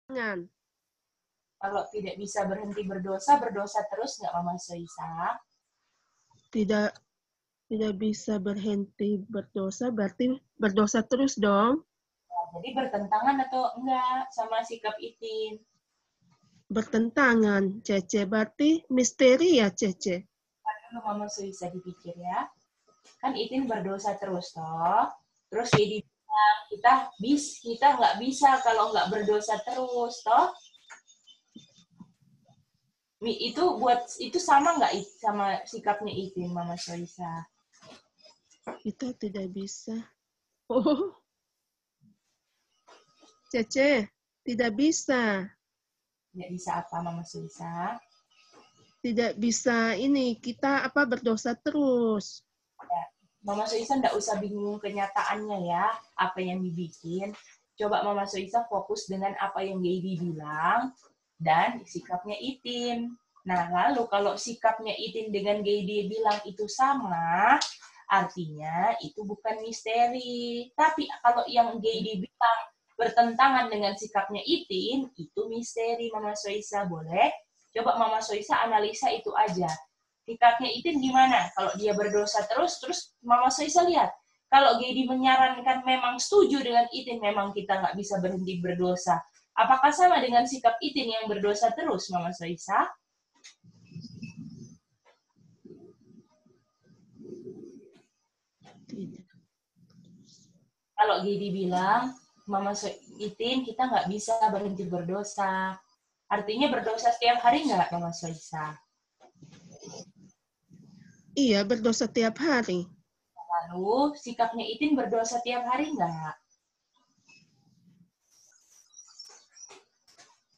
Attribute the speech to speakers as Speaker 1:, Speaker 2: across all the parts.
Speaker 1: Jangan.
Speaker 2: Kalau tidak bisa berhenti berdosa, berdosa terus nggak Mama Soisa?
Speaker 1: Tidak bisa berhenti berdosa, berarti berdosa terus dong.
Speaker 2: Nah, jadi bertentangan atau enggak sama sikap Itin?
Speaker 1: Bertentangan, Cece. Berarti misteri ya, Cece?
Speaker 2: Dulu Mama Soisa dipikir ya. Kan Itin berdosa terus toh. Terus jadi kita nggak bisa kalau nggak berdosa terus toh. Itu sama nggak sama sikapnya Itin Mama Soisa?
Speaker 1: Kita tidak bisa. Oh, Cece, tidak bisa.
Speaker 2: Nggak bisa apa Mama Soisa?
Speaker 1: Tidak bisa ini, kita berdosa terus.
Speaker 2: Ya, Mama Soisa nggak usah bingung kenyataannya ya, apa yang dibikin. Coba Mama Soisa fokus dengan apa yang Gaby bilang dan sikapnya Itin. Nah, lalu kalau sikapnya Itin dengan Gaby bilang itu sama, artinya itu bukan misteri. Tapi kalau yang Gaby bilang bertentangan dengan sikapnya Itin, itu misteri Mama Soisa. Boleh? Coba Mama Soisa analisa itu aja. Sikapnya Itin gimana? Kalau dia berdosa terus Mama Soisa lihat. Kalau Gedi menyarankan memang setuju dengan Itin, memang kita nggak bisa berhenti berdosa. Apakah sama dengan sikap Itin yang berdosa terus, Mama Soisa?
Speaker 1: Tidak.
Speaker 2: Kalau Gedi bilang, Mama Itin, kita nggak bisa berhenti berdosa. Artinya berdosa setiap hari nggak, Mama Soisa?
Speaker 1: Iya, berdosa tiap hari.
Speaker 2: Lalu, sikapnya Itin berdosa tiap hari nggak?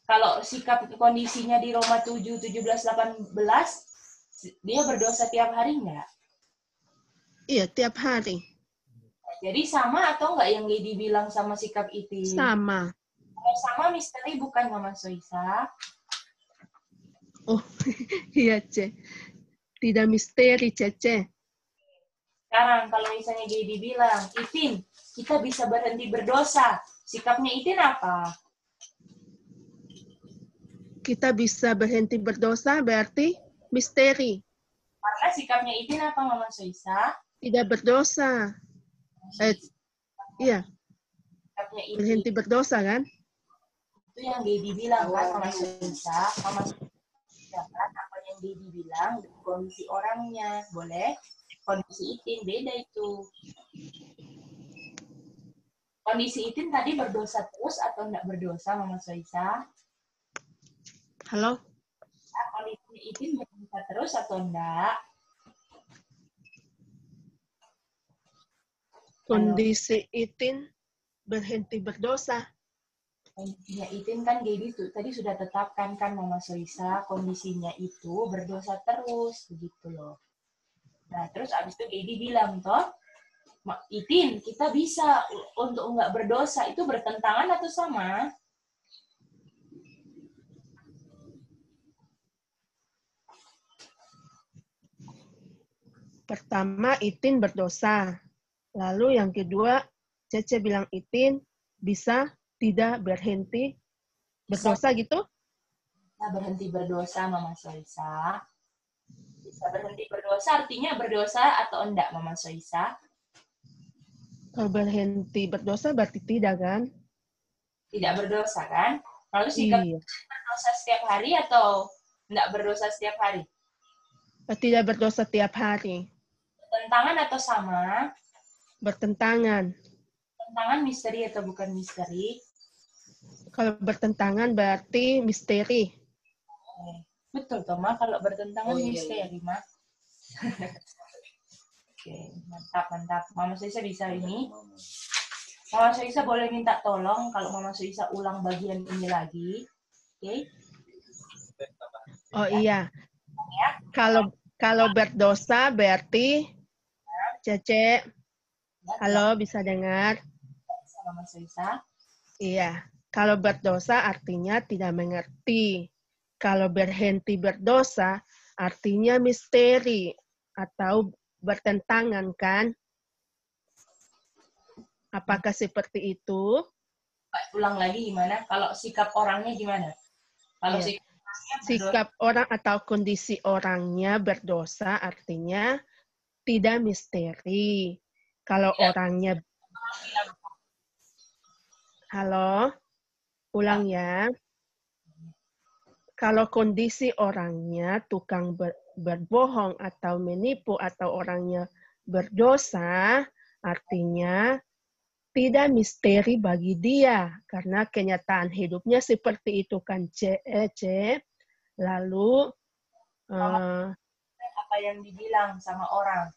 Speaker 2: Kalau sikap kondisinya di Roma 7, 17, 18, dia berdosa tiap hari nggak?
Speaker 1: Iya, tiap hari.
Speaker 2: Jadi sama atau nggak yang Lady bilang sama sikap Itin?
Speaker 1: Sama.
Speaker 2: Kalau sama misteri bukan Mama Soisa?
Speaker 1: Oh, iya, Ce. Tidak misteri, Cece.
Speaker 2: Sekarang kalau misalnya Lady bilang, Itin, kita bisa berhenti berdosa. Sikapnya Itin apa?
Speaker 1: Kita bisa berhenti berdosa berarti misteri.
Speaker 2: Karena sikapnya Itin apa Mama Soisa?
Speaker 1: Tidak berdosa. Iya,
Speaker 2: Sikapnya Itin
Speaker 1: berhenti berdosa kan?
Speaker 2: itu yang Lady bilang kan Mama Soisa. Mama Soisa kan apa yang Lady bilang kondisi orangnya. Boleh? Kondisi Itin beda itu. Kondisi Itin tadi berdosa terus atau enggak berdosa, Mama Soisa?
Speaker 1: Halo?
Speaker 2: Kondisi Itin berdosa terus atau enggak?
Speaker 1: Kondisi Itin berhenti berdosa.
Speaker 2: Kondisinya Itin kan Gaby tadi sudah tetapkan kan Mama Soisa, kondisinya itu berdosa terus, begitu loh. Nah, terus abis itu Gaby bilang, toh, Itin, kita bisa untuk enggak berdosa, itu bertentangan atau sama?
Speaker 1: Pertama, Itin berdosa. Lalu yang kedua, Cece bilang Itin bisa tidak berhenti berdosa gitu?
Speaker 2: Bisa berhenti berdosa, Mama Soisa. Bisa berhenti berdosa artinya berdosa atau enggak, Mama Soisa?
Speaker 1: Kalau berhenti berdosa berarti tidak kan?
Speaker 2: Tidak berdosa kan? Lalu sikap
Speaker 1: Iya.
Speaker 2: berdosa setiap hari atau enggak berdosa setiap hari?
Speaker 1: Tidak berdosa tiap hari.
Speaker 2: Tentangan atau sama?
Speaker 1: Bertentangan.
Speaker 2: Tentangan misteri atau bukan misteri?
Speaker 1: Kalau bertentangan berarti misteri.
Speaker 2: Betul, Toma. Kalau bertentangan misteri, Ma. Oke, mantap, mantap. Mama Soisa bisa ini. Mama Soisa boleh minta tolong kalau Mama Soisa ulang bagian ini lagi. Oke?
Speaker 1: Oh iya.
Speaker 2: Ya.
Speaker 1: Kalau berdosa berarti Cece. Halo, bisa dengar?
Speaker 2: Mama Soisa.
Speaker 1: Iya. Kalau berdosa artinya tidak mengerti. Kalau berhenti berdosa artinya misteri atau bertentangan kan? Apakah seperti itu?
Speaker 2: Ulang lagi gimana? Kalau sikap orangnya gimana? Kalau
Speaker 1: Iya.
Speaker 2: sikap orangnya
Speaker 1: Sikap orang atau kondisi orangnya berdosa artinya tidak misteri. Kalau
Speaker 2: tidak
Speaker 1: orangnya,
Speaker 2: bilang
Speaker 1: halo,
Speaker 2: ya.
Speaker 1: ulang ya. Kalau kondisi orangnya tukang berbohong atau menipu atau orangnya berdosa, artinya tidak misteri bagi dia karena kenyataan hidupnya seperti itu kan C. Lalu
Speaker 2: Mama apa yang dibilang sama orang.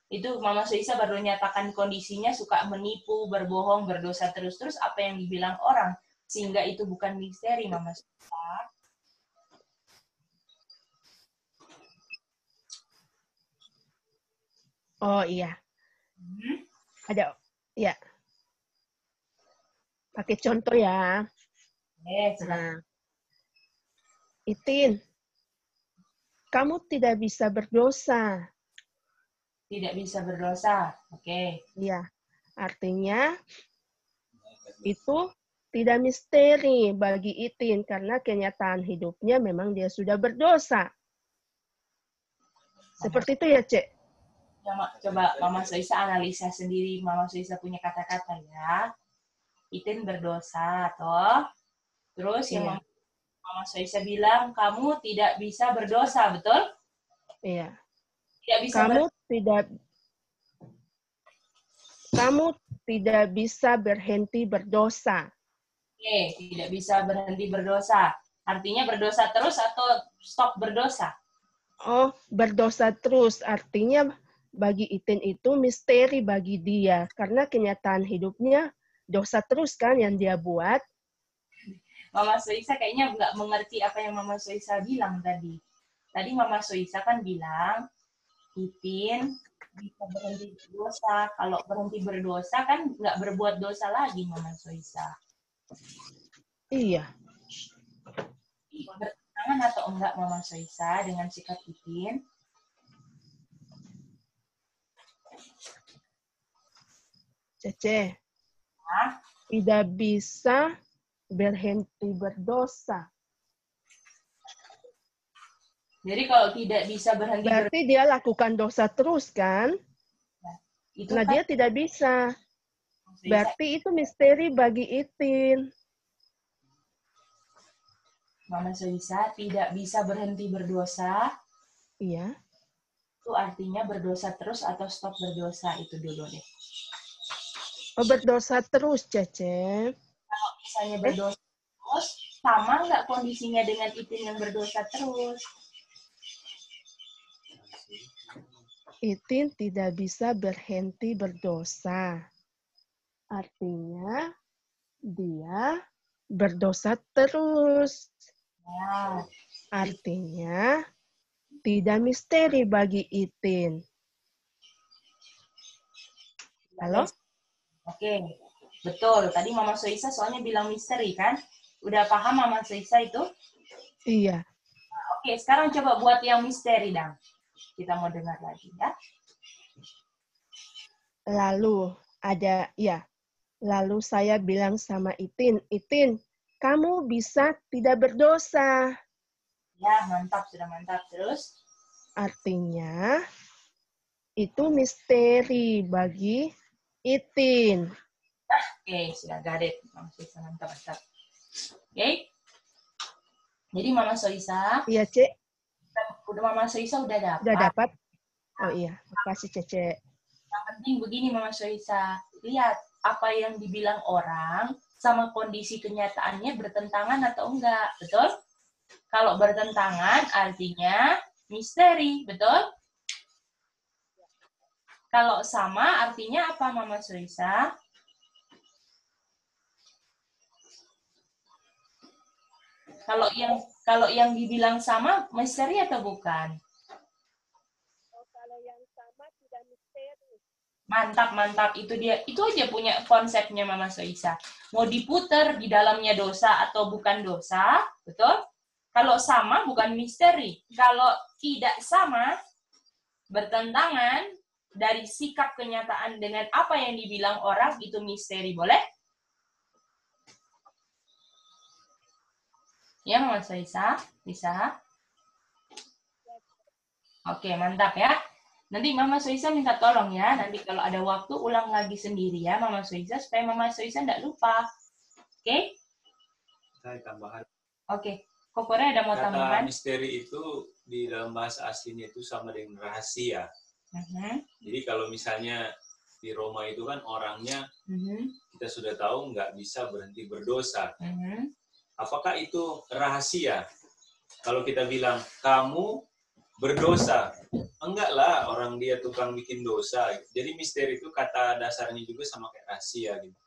Speaker 2: Itu Mama Suisa baru nyatakan kondisinya suka menipu, berbohong, berdosa terus-terus apa yang dibilang orang. Sehingga itu bukan misteri, Mama Suisa.
Speaker 1: oh iya, ada ya. Pakai contoh ya.
Speaker 2: Silakan.
Speaker 1: Nah, Itin, kamu tidak bisa berdosa.
Speaker 2: Tidak bisa berdosa. Oke.
Speaker 1: Ya, artinya itu tidak misteri bagi Itin karena kenyataan hidupnya memang dia sudah berdosa. Seperti itu ya, Cek?
Speaker 2: Ya, coba Mama Suisa analisa sendiri. Mama Suisa punya kata-kata ya. Itin berdosa, toh. Terus yang
Speaker 1: Iya.
Speaker 2: Mama Suisa bilang, kamu tidak bisa berdosa, betul?
Speaker 1: Iya.
Speaker 2: Tidak bisa
Speaker 1: Kamu tidak bisa berhenti berdosa.
Speaker 2: Oke, tidak bisa berhenti berdosa. Artinya berdosa terus atau stop berdosa?
Speaker 1: Oh, berdosa terus artinya bagi Itin itu misteri bagi dia karena kenyataan hidupnya dosa terus kan yang dia buat.
Speaker 2: Mama Suisa kayaknya nggak mengerti apa yang Mama Suisa bilang tadi. Tadi Mama Suisa kan bilang, Itin bisa berhenti berdosa. Kalau berhenti berdosa kan nggak berbuat dosa lagi, Mama Suisa.
Speaker 1: Iya.
Speaker 2: Bertentangan atau enggak Mama Suisa dengan sikap Itin?
Speaker 1: Cece,
Speaker 2: Nah,
Speaker 1: tidak bisa berhenti berdosa.
Speaker 2: jadi kalau tidak bisa berhenti berdosa,
Speaker 1: Berarti dia lakukan dosa terus kan?
Speaker 2: itu
Speaker 1: Nah,
Speaker 2: kan
Speaker 1: dia tidak bisa.
Speaker 2: Suisa,
Speaker 1: Berarti itu misteri bagi Itin.
Speaker 2: Mama Suisa tidak bisa berhenti berdosa.
Speaker 1: Iya.
Speaker 2: Itu artinya berdosa terus atau stop berdosa itu dulu deh.
Speaker 1: Oh, berdosa terus, Cece.
Speaker 2: Kalau misalnya berdosa terus, sama nggak kondisinya dengan Itin yang berdosa terus?
Speaker 1: Itin tidak bisa berhenti berdosa. Artinya dia berdosa terus.
Speaker 2: Ya,
Speaker 1: Artinya tidak misteri bagi Itin. Halo?
Speaker 2: Oke, betul. Tadi Mama Suisa soalnya bilang misteri kan? Udah paham Mama Suisa itu?
Speaker 1: Iya.
Speaker 2: Oke, sekarang coba buat yang misteri, Dang. Kita mau dengar lagi ya.
Speaker 1: Lalu ada, ya. Lalu saya bilang sama Itin, Itin, kamu bisa tidak berdosa.
Speaker 2: Ya, mantap. Sudah mantap. Terus?
Speaker 1: Artinya itu misteri bagi Itin.
Speaker 2: Oke, sudah got it. Mama Suisa mantap. Oke. Jadi Mama Suisa,
Speaker 1: Iya, Cek.
Speaker 2: Mama Suisa udah dapat.
Speaker 1: Udah dapat? Oh iya, makasih Cece.
Speaker 2: Yang penting begini Mama Suisa, lihat apa yang dibilang orang sama kondisi kenyataannya bertentangan atau enggak, betul? Kalau bertentangan artinya misteri, betul? Kalau sama artinya apa Mama Suisa? Kalau yang dibilang sama misteri atau bukan?
Speaker 1: Kalau yang sama tidak misteri.
Speaker 2: Mantap. Itu dia. Itu aja punya konsepnya Mama Soisa. Mau diputer di dalamnya dosa atau bukan dosa, betul? Kalau sama bukan misteri. Kalau tidak sama, bertentangan dari sikap kenyataan dengan apa yang dibilang orang, itu misteri. Boleh? Ya, Mama Soisa? Bisa? Oke, mantap ya. Nanti Mama Soisa minta tolong ya. Nanti kalau ada waktu, ulang lagi sendiri ya Mama Soisa, supaya Mama Soisa tidak lupa. Oke?
Speaker 3: Saya tambahan.
Speaker 2: Oke. Kokore ada mau
Speaker 3: Kata
Speaker 2: tambahan?
Speaker 3: misteri itu di dalam bahasa aslinya itu sama dengan rahasia. Jadi kalau misalnya di Roma itu kan orangnya kita sudah tahu nggak bisa berhenti berdosa. Apakah itu rahasia? Kalau kita bilang kamu berdosa, enggak lah, orang dia tukang bikin dosa. Jadi misteri itu kata dasarnya juga sama kayak rahasia gitu.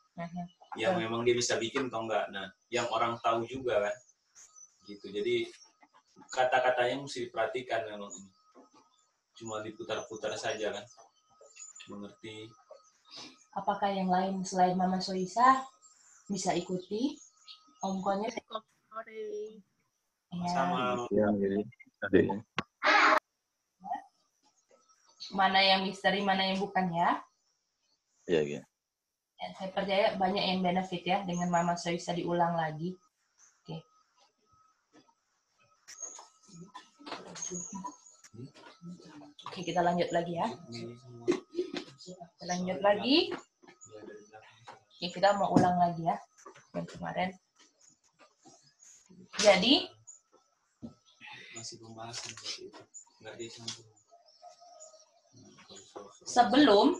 Speaker 3: Yang memang dia bisa bikin atau enggak. Nah, yang orang tahu juga kan. Gitu. Jadi kata-katanya mesti diperhatikan memang ini. Cuma diputar-putar saja kan. Mengerti.
Speaker 2: Apakah yang lain selain Mama Soisa bisa ikuti? Om Konyet?
Speaker 3: Sama.
Speaker 4: Ya, jadi adiknya.
Speaker 2: Mana yang misteri, mana yang bukan ya?
Speaker 4: Iya, iya.
Speaker 2: Dan saya percaya banyak yang benefit ya dengan Mama Soisa diulang lagi. Oke. Oke, kita lanjut lagi ya. Kita lanjut lagi. Oke, kita mau ulang lagi ya. Yang kemarin. Jadi,
Speaker 3: masih pembahasan seperti itu. Nggak dicampur.
Speaker 2: Sebelum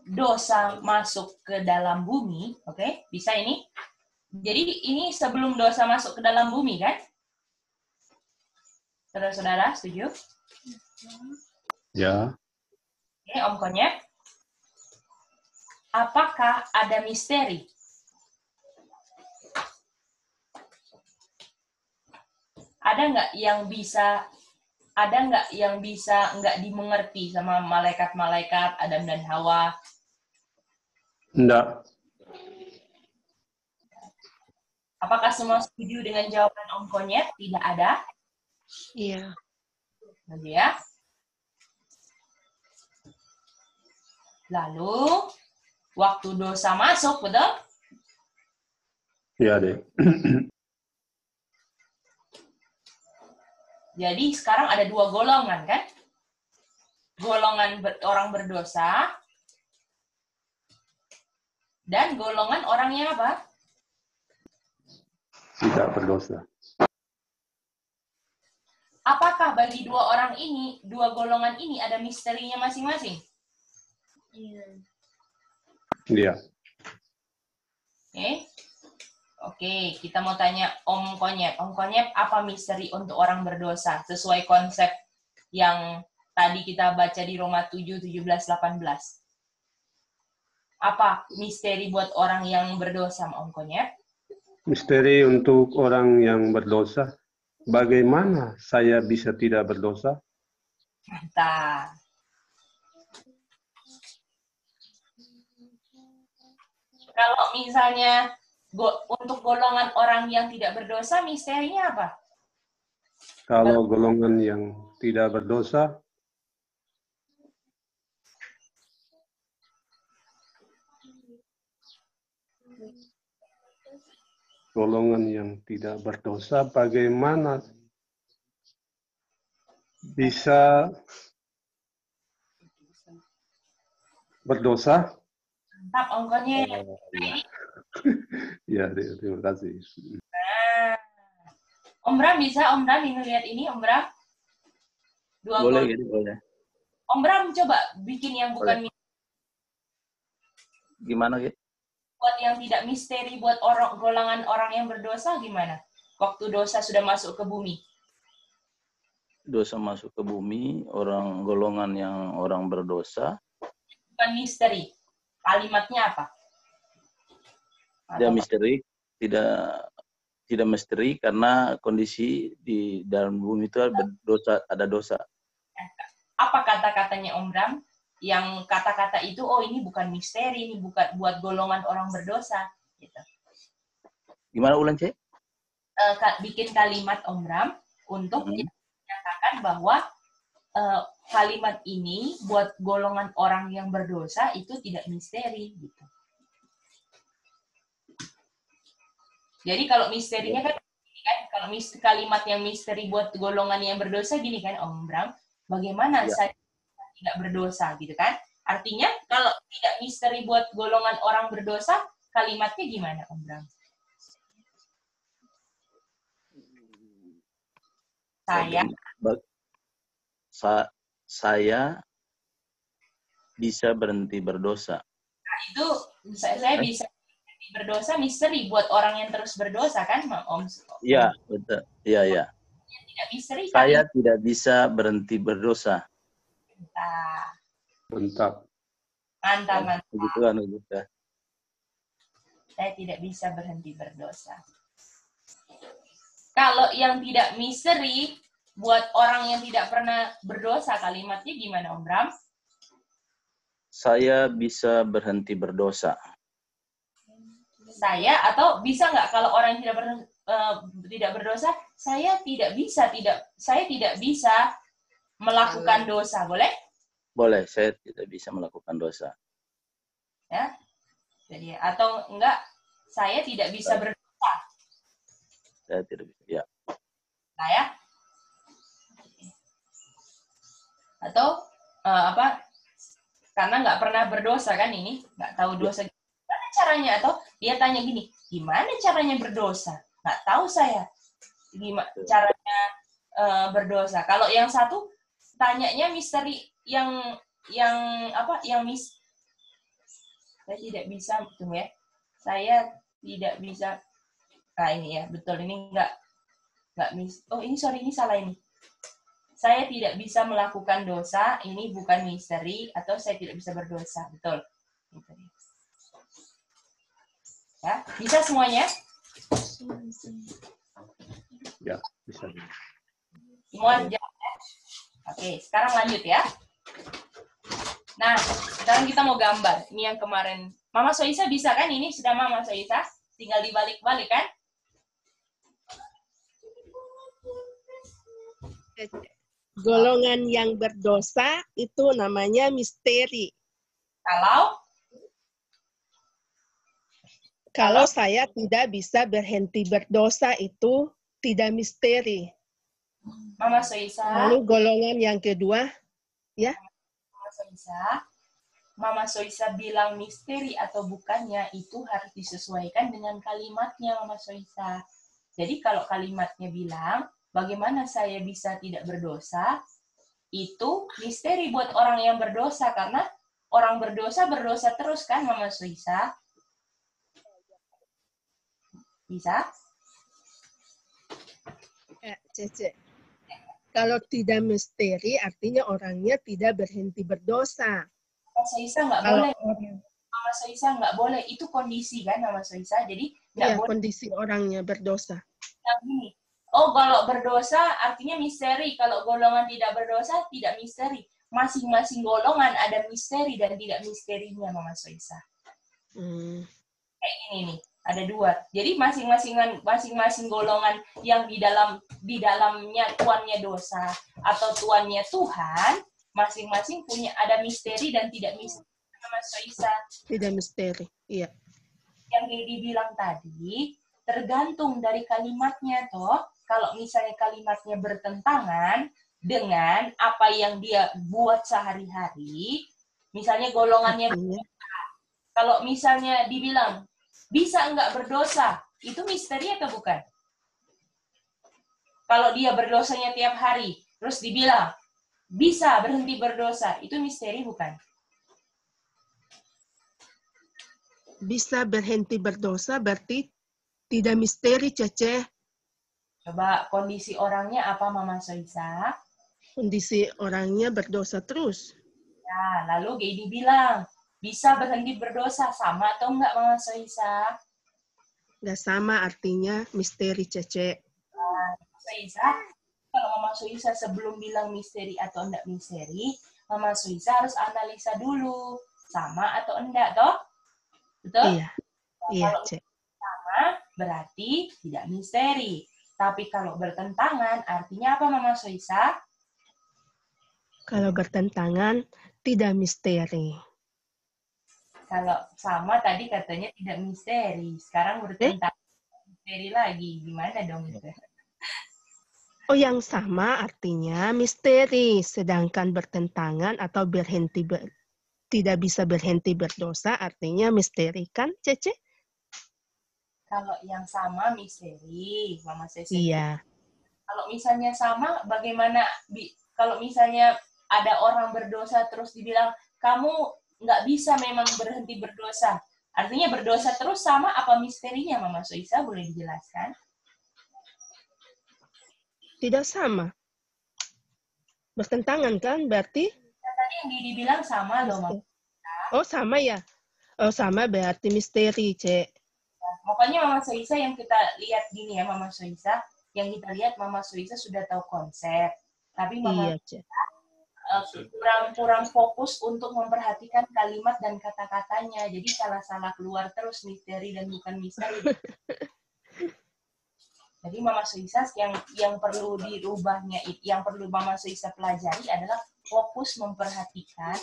Speaker 2: dosa masuk ke dalam bumi, oke? Bisa ini? Jadi ini sebelum dosa masuk ke dalam bumi, kan? Saudara-saudara, setuju?
Speaker 4: Ya.
Speaker 2: Oke, Om Konyet. Apakah ada misteri? Ada nggak yang bisa nggak dimengerti sama malaikat-malaikat Adam dan Hawa?
Speaker 4: Enggak.
Speaker 2: Apakah semua setuju dengan jawaban Om Konyet? Tidak ada?
Speaker 1: Iya.
Speaker 2: Oke ya. Lalu, waktu dosa masuk, betul?
Speaker 4: Iya, Dek.
Speaker 2: Jadi sekarang ada dua golongan, kan? Golongan orang berdosa dan golongan orang yang apa?
Speaker 4: Tidak berdosa.
Speaker 2: Apakah bagi dua orang ini, dua golongan ini ada misterinya masing-masing?
Speaker 4: Iya.
Speaker 2: Oke, kita mau tanya Om Konyet. Om Konyet, apa misteri untuk orang berdosa? Sesuai konsep yang tadi kita baca di Roma 7, 17, 18. Apa misteri buat orang yang berdosa, Om Konyet?
Speaker 4: Misteri untuk orang yang berdosa. Bagaimana saya bisa tidak berdosa?
Speaker 2: Mantap. Kalau misalnya untuk golongan orang yang tidak berdosa, misterinya apa?
Speaker 4: Kalau golongan yang tidak berdosa, bagaimana bisa berdosa?
Speaker 2: Mantap, Om Konyet.
Speaker 4: Ya, terima kasih.
Speaker 2: Nah. Om Bram bisa? Om Bram ini lihat ini, Om Bram?
Speaker 5: Boleh, gitu, boleh.
Speaker 2: Om Bram coba bikin yang bukan misteri.
Speaker 5: Gimana, gitu?
Speaker 2: Buat yang tidak misteri, buat golongan orang yang berdosa gimana? Waktu dosa sudah masuk ke bumi.
Speaker 5: Dosa masuk ke bumi, golongan yang orang berdosa.
Speaker 2: Bukan misteri. Kalimatnya apa?
Speaker 5: Dia misteri, tidak misteri karena kondisi di dalam bumi itu ada dosa.
Speaker 2: Apa kata-katanya Om Bram? Yang kata-kata itu, oh ini bukan misteri, ini bukan buat golongan orang berdosa. Gitu.
Speaker 5: Gimana ulang, Cek?
Speaker 2: Bikin kalimat Om Bram untuk menyatakan bahwa kalimat ini buat golongan orang yang berdosa itu tidak misteri. Gitu. Jadi kalau misterinya kan, kalau kalimat yang misteri buat golongan yang berdosa gini kan, Om Bram, bagaimana saya tidak berdosa gitu kan? Artinya kalau tidak misteri buat golongan orang berdosa, kalimatnya gimana, Om Bram?
Speaker 5: Saya bisa berhenti berdosa.
Speaker 2: Nah, itu saya bisa berhenti berdosa misteri buat orang yang terus berdosa kan, Om?
Speaker 5: Iya, betul. Iya.
Speaker 2: Tidak misteri.
Speaker 5: Saya tidak bisa berhenti berdosa.
Speaker 4: Mantap.
Speaker 5: Begitu kan,
Speaker 2: saya tidak bisa berhenti berdosa. Kalau yang tidak misteri, buat orang yang tidak pernah berdosa, kalimatnya gimana, Om Bram?
Speaker 5: Saya bisa berhenti berdosa.
Speaker 2: Saya, atau bisa nggak kalau orang yang tidak berdosa, saya tidak bisa melakukan dosa, boleh?
Speaker 5: Boleh, saya tidak bisa melakukan dosa.
Speaker 2: Ya, jadi atau enggak, saya tidak bisa berdosa.
Speaker 5: Saya tidak bisa, ya.
Speaker 2: Nah ya. Atau karena nggak pernah berdosa kan ini, nggak tahu dosa gimana caranya, atau dia tanya gini, gimana caranya berdosa? Nggak tahu saya gimana caranya berdosa. Kalau yang satu tanyanya misteri yang saya tidak bisa, betul ya? Saya tidak bisa. Nah ini ya, betul, ini nggak ini salah ini. Saya tidak bisa melakukan dosa, ini bukan misteri, atau saya tidak bisa berdosa, betul. Ya, bisa semuanya?
Speaker 4: Ya, bisa.
Speaker 2: Semua jawab ya? Oke, sekarang lanjut ya. Nah, sekarang kita mau gambar. Ini yang kemarin. Mama Soisa bisa kan? Ini sudah Mama Soisa. Tinggal dibalik-balik kan?
Speaker 1: Golongan yang berdosa itu namanya misteri. Kalau saya tidak bisa berhenti berdosa itu tidak misteri.
Speaker 2: Mama Soisa.
Speaker 1: Lalu golongan yang kedua, ya?
Speaker 2: Mama Soisa bilang misteri atau bukannya itu harus disesuaikan dengan kalimatnya, Mama Soisa. Jadi kalau kalimatnya bilang, bagaimana saya bisa tidak berdosa, itu misteri buat orang yang berdosa, karena orang berdosa terus kan, Mama Soisa? Bisa?
Speaker 1: Cece. Kalau tidak misteri, artinya orangnya tidak berhenti berdosa.
Speaker 2: Mama Soisa nggak boleh. Mama Soisa nggak boleh. Itu kondisi kan, Mama Soisa? Jadi nggak boleh.
Speaker 1: Kondisi orangnya berdosa.
Speaker 2: Yang ini. Oh, kalau berdosa artinya misteri. Kalau golongan tidak berdosa, tidak misteri. Masing-masing golongan ada misteri dan tidak misterinya, Mama Soisa. Kayak ini nih. Ada dua. Jadi masing-masing golongan yang di dalamnya tuannya dosa atau tuannya Tuhan, masing-masing punya ada misteri dan tidak misteri, Mama Soisa.
Speaker 1: Tidak misteri, iya.
Speaker 2: Yang dibilang tadi tergantung dari kalimatnya toh. Kalau misalnya kalimatnya bertentangan dengan apa yang dia buat sehari-hari, misalnya golongannya kalau misalnya dibilang bisa enggak berdosa, itu misteri atau bukan? Kalau dia berdosanya tiap hari, terus dibilang bisa berhenti berdosa, itu misteri bukan?
Speaker 1: Bisa berhenti berdosa berarti tidak misteri, Cece.
Speaker 2: Coba kondisi orangnya apa, Mama Soisa?
Speaker 1: Kondisi orangnya berdosa terus.
Speaker 2: Ya, lalu Gedi bilang, bisa berhenti berdosa, sama atau enggak, Mama Soisa?
Speaker 1: Enggak sama, artinya misteri, Cece.
Speaker 2: Nah, Soisa, kalau Mama Soisa sebelum bilang misteri atau enggak misteri, Mama Soisa harus analisa dulu, sama atau enggak, toh? Betul?
Speaker 1: Iya, iya, Cek.
Speaker 2: Sama berarti tidak misteri. Tapi kalau bertentangan, artinya apa, Mama Soisa?
Speaker 1: Kalau bertentangan, tidak misteri.
Speaker 2: Kalau sama tadi katanya tidak misteri. Sekarang bertentangan. misteri lagi. Gimana dong itu?
Speaker 1: Oh, yang sama artinya misteri, sedangkan bertentangan atau tidak bisa berhenti berdosa artinya misteri, kan, Cece?
Speaker 2: Kalau yang sama misteri, Mama Sesa.
Speaker 1: Iya.
Speaker 2: Kalau misalnya sama, bagaimana? Kalau misalnya ada orang berdosa terus dibilang, kamu nggak bisa memang berhenti berdosa. Artinya berdosa terus sama apa misterinya, Mama Soisa? Boleh dijelaskan?
Speaker 1: Tidak sama. Bertentangan kan berarti?
Speaker 2: Tadi yang dibilang sama loh, Mama.
Speaker 1: Oh, sama ya? Oh, sama berarti misteri, Cek.
Speaker 2: Pokoknya Mama Soisa yang kita lihat gini ya, Mama Soisa. Yang kita lihat Mama Soisa sudah tahu konsep. Tapi Mama kurang fokus untuk memperhatikan kalimat dan kata-katanya. Jadi salah-salah keluar terus misteri dan bukan misteri. Jadi Mama Soisa yang perlu dirubahnya, yang perlu Mama Soisa pelajari adalah fokus memperhatikan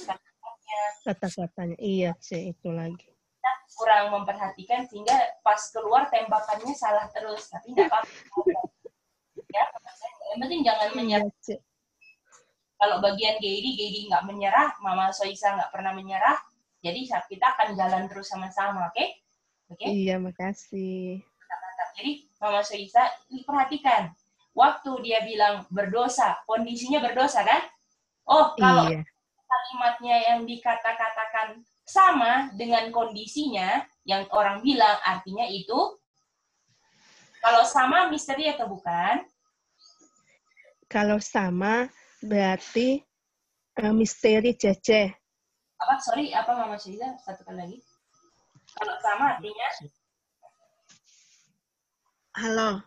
Speaker 1: kata-katanya. Iya, Cek, itu lagi.
Speaker 2: Kita kurang memperhatikan sehingga pas keluar tembakannya salah terus. Tapi tidak apa-apa. Ya, yang penting jangan menyerah.
Speaker 1: Iya,
Speaker 2: kalau bagian Geidi nggak menyerah, Mama Soisa nggak pernah menyerah. Jadi kita akan jalan terus sama-sama, oke? Oke?
Speaker 1: Iya, makasih.
Speaker 2: Jadi Mama Soisa perhatikan, waktu dia bilang berdosa, kondisinya berdosa kan? Oh, kalau kalimatnya yang dikata-katakan sama dengan kondisinya yang orang bilang, artinya itu kalau sama misteri atau bukan?
Speaker 1: Kalau sama berarti misteri, Cece.
Speaker 2: Apa? Sorry, apa Mama Soisa? Satu kali lagi. Kalau sama artinya?
Speaker 1: Halo.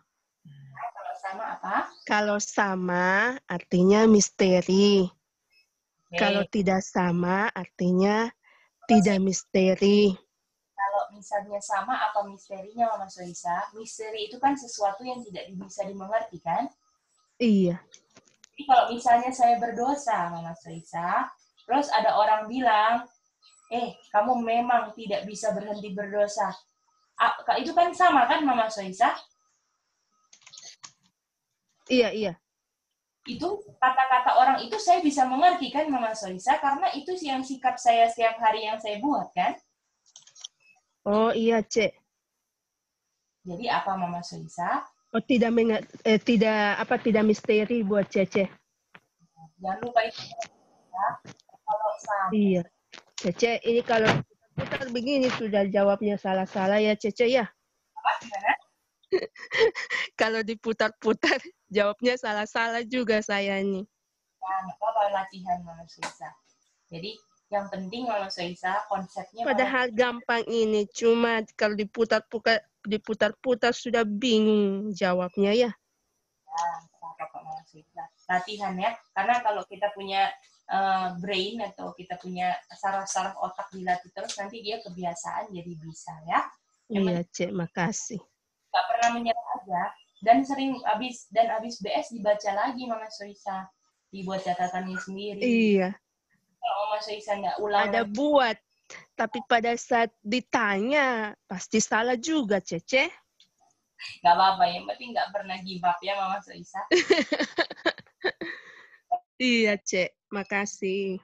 Speaker 2: Kalau sama apa?
Speaker 1: Kalau sama artinya misteri. Kalau tidak sama artinya tidak misteri.
Speaker 2: Kalau misalnya sama apa misterinya, Mama Soisa? Misteri itu kan sesuatu yang tidak bisa dimengerti, kan?
Speaker 1: Iya.
Speaker 2: Jadi kalau misalnya saya berdosa, Mama Soisa, terus ada orang bilang, kamu memang tidak bisa berhenti berdosa. Itu kan sama kan, Mama Soisa?
Speaker 1: Iya.
Speaker 2: Itu kata-kata orang itu saya bisa mengerti kan, Mama Soisa, karena itu yang sikap saya setiap hari yang saya buat kan.
Speaker 1: Oh iya, Cek.
Speaker 2: Jadi apa Mama Soisa?
Speaker 1: Oh tidak misteri buat Cece.
Speaker 2: Jangan lupa itu ya. Kalau sama.
Speaker 1: Iya, Cece ini kalau putar begini sudah jawabnya salah-salah ya, Cece ya.
Speaker 2: Apa gimana?
Speaker 1: Kalau diputar-putar jawabnya salah-salah juga saya ini.
Speaker 2: Ya, nggak apa-apa, latihan Mama Soisa. Jadi yang penting Mama Soisa konsepnya.
Speaker 1: Padahal gampang ini, cuma kalau diputar-putar sudah bingung jawabnya ya.
Speaker 2: Ya, Mama Soisa. Latihan ya, karena kalau kita punya brain atau kita punya saraf-saraf otak dilatih terus, nanti dia kebiasaan jadi bisa ya.
Speaker 1: Iya, Cek, makasih.
Speaker 2: Nggak pernah menyerah aja, dan sering habis BS dibaca lagi Mama Soisa, dibuat catatannya sendiri.
Speaker 1: Iya.
Speaker 2: Kalau Mama Soisa nggak ulang.
Speaker 1: Ada buat, tapi pada saat ditanya pasti salah juga, Cece.
Speaker 2: Nggak apa-apa, yang penting nggak pernah give up ya Mama Soisa.
Speaker 1: Iya, Cek. Makasih.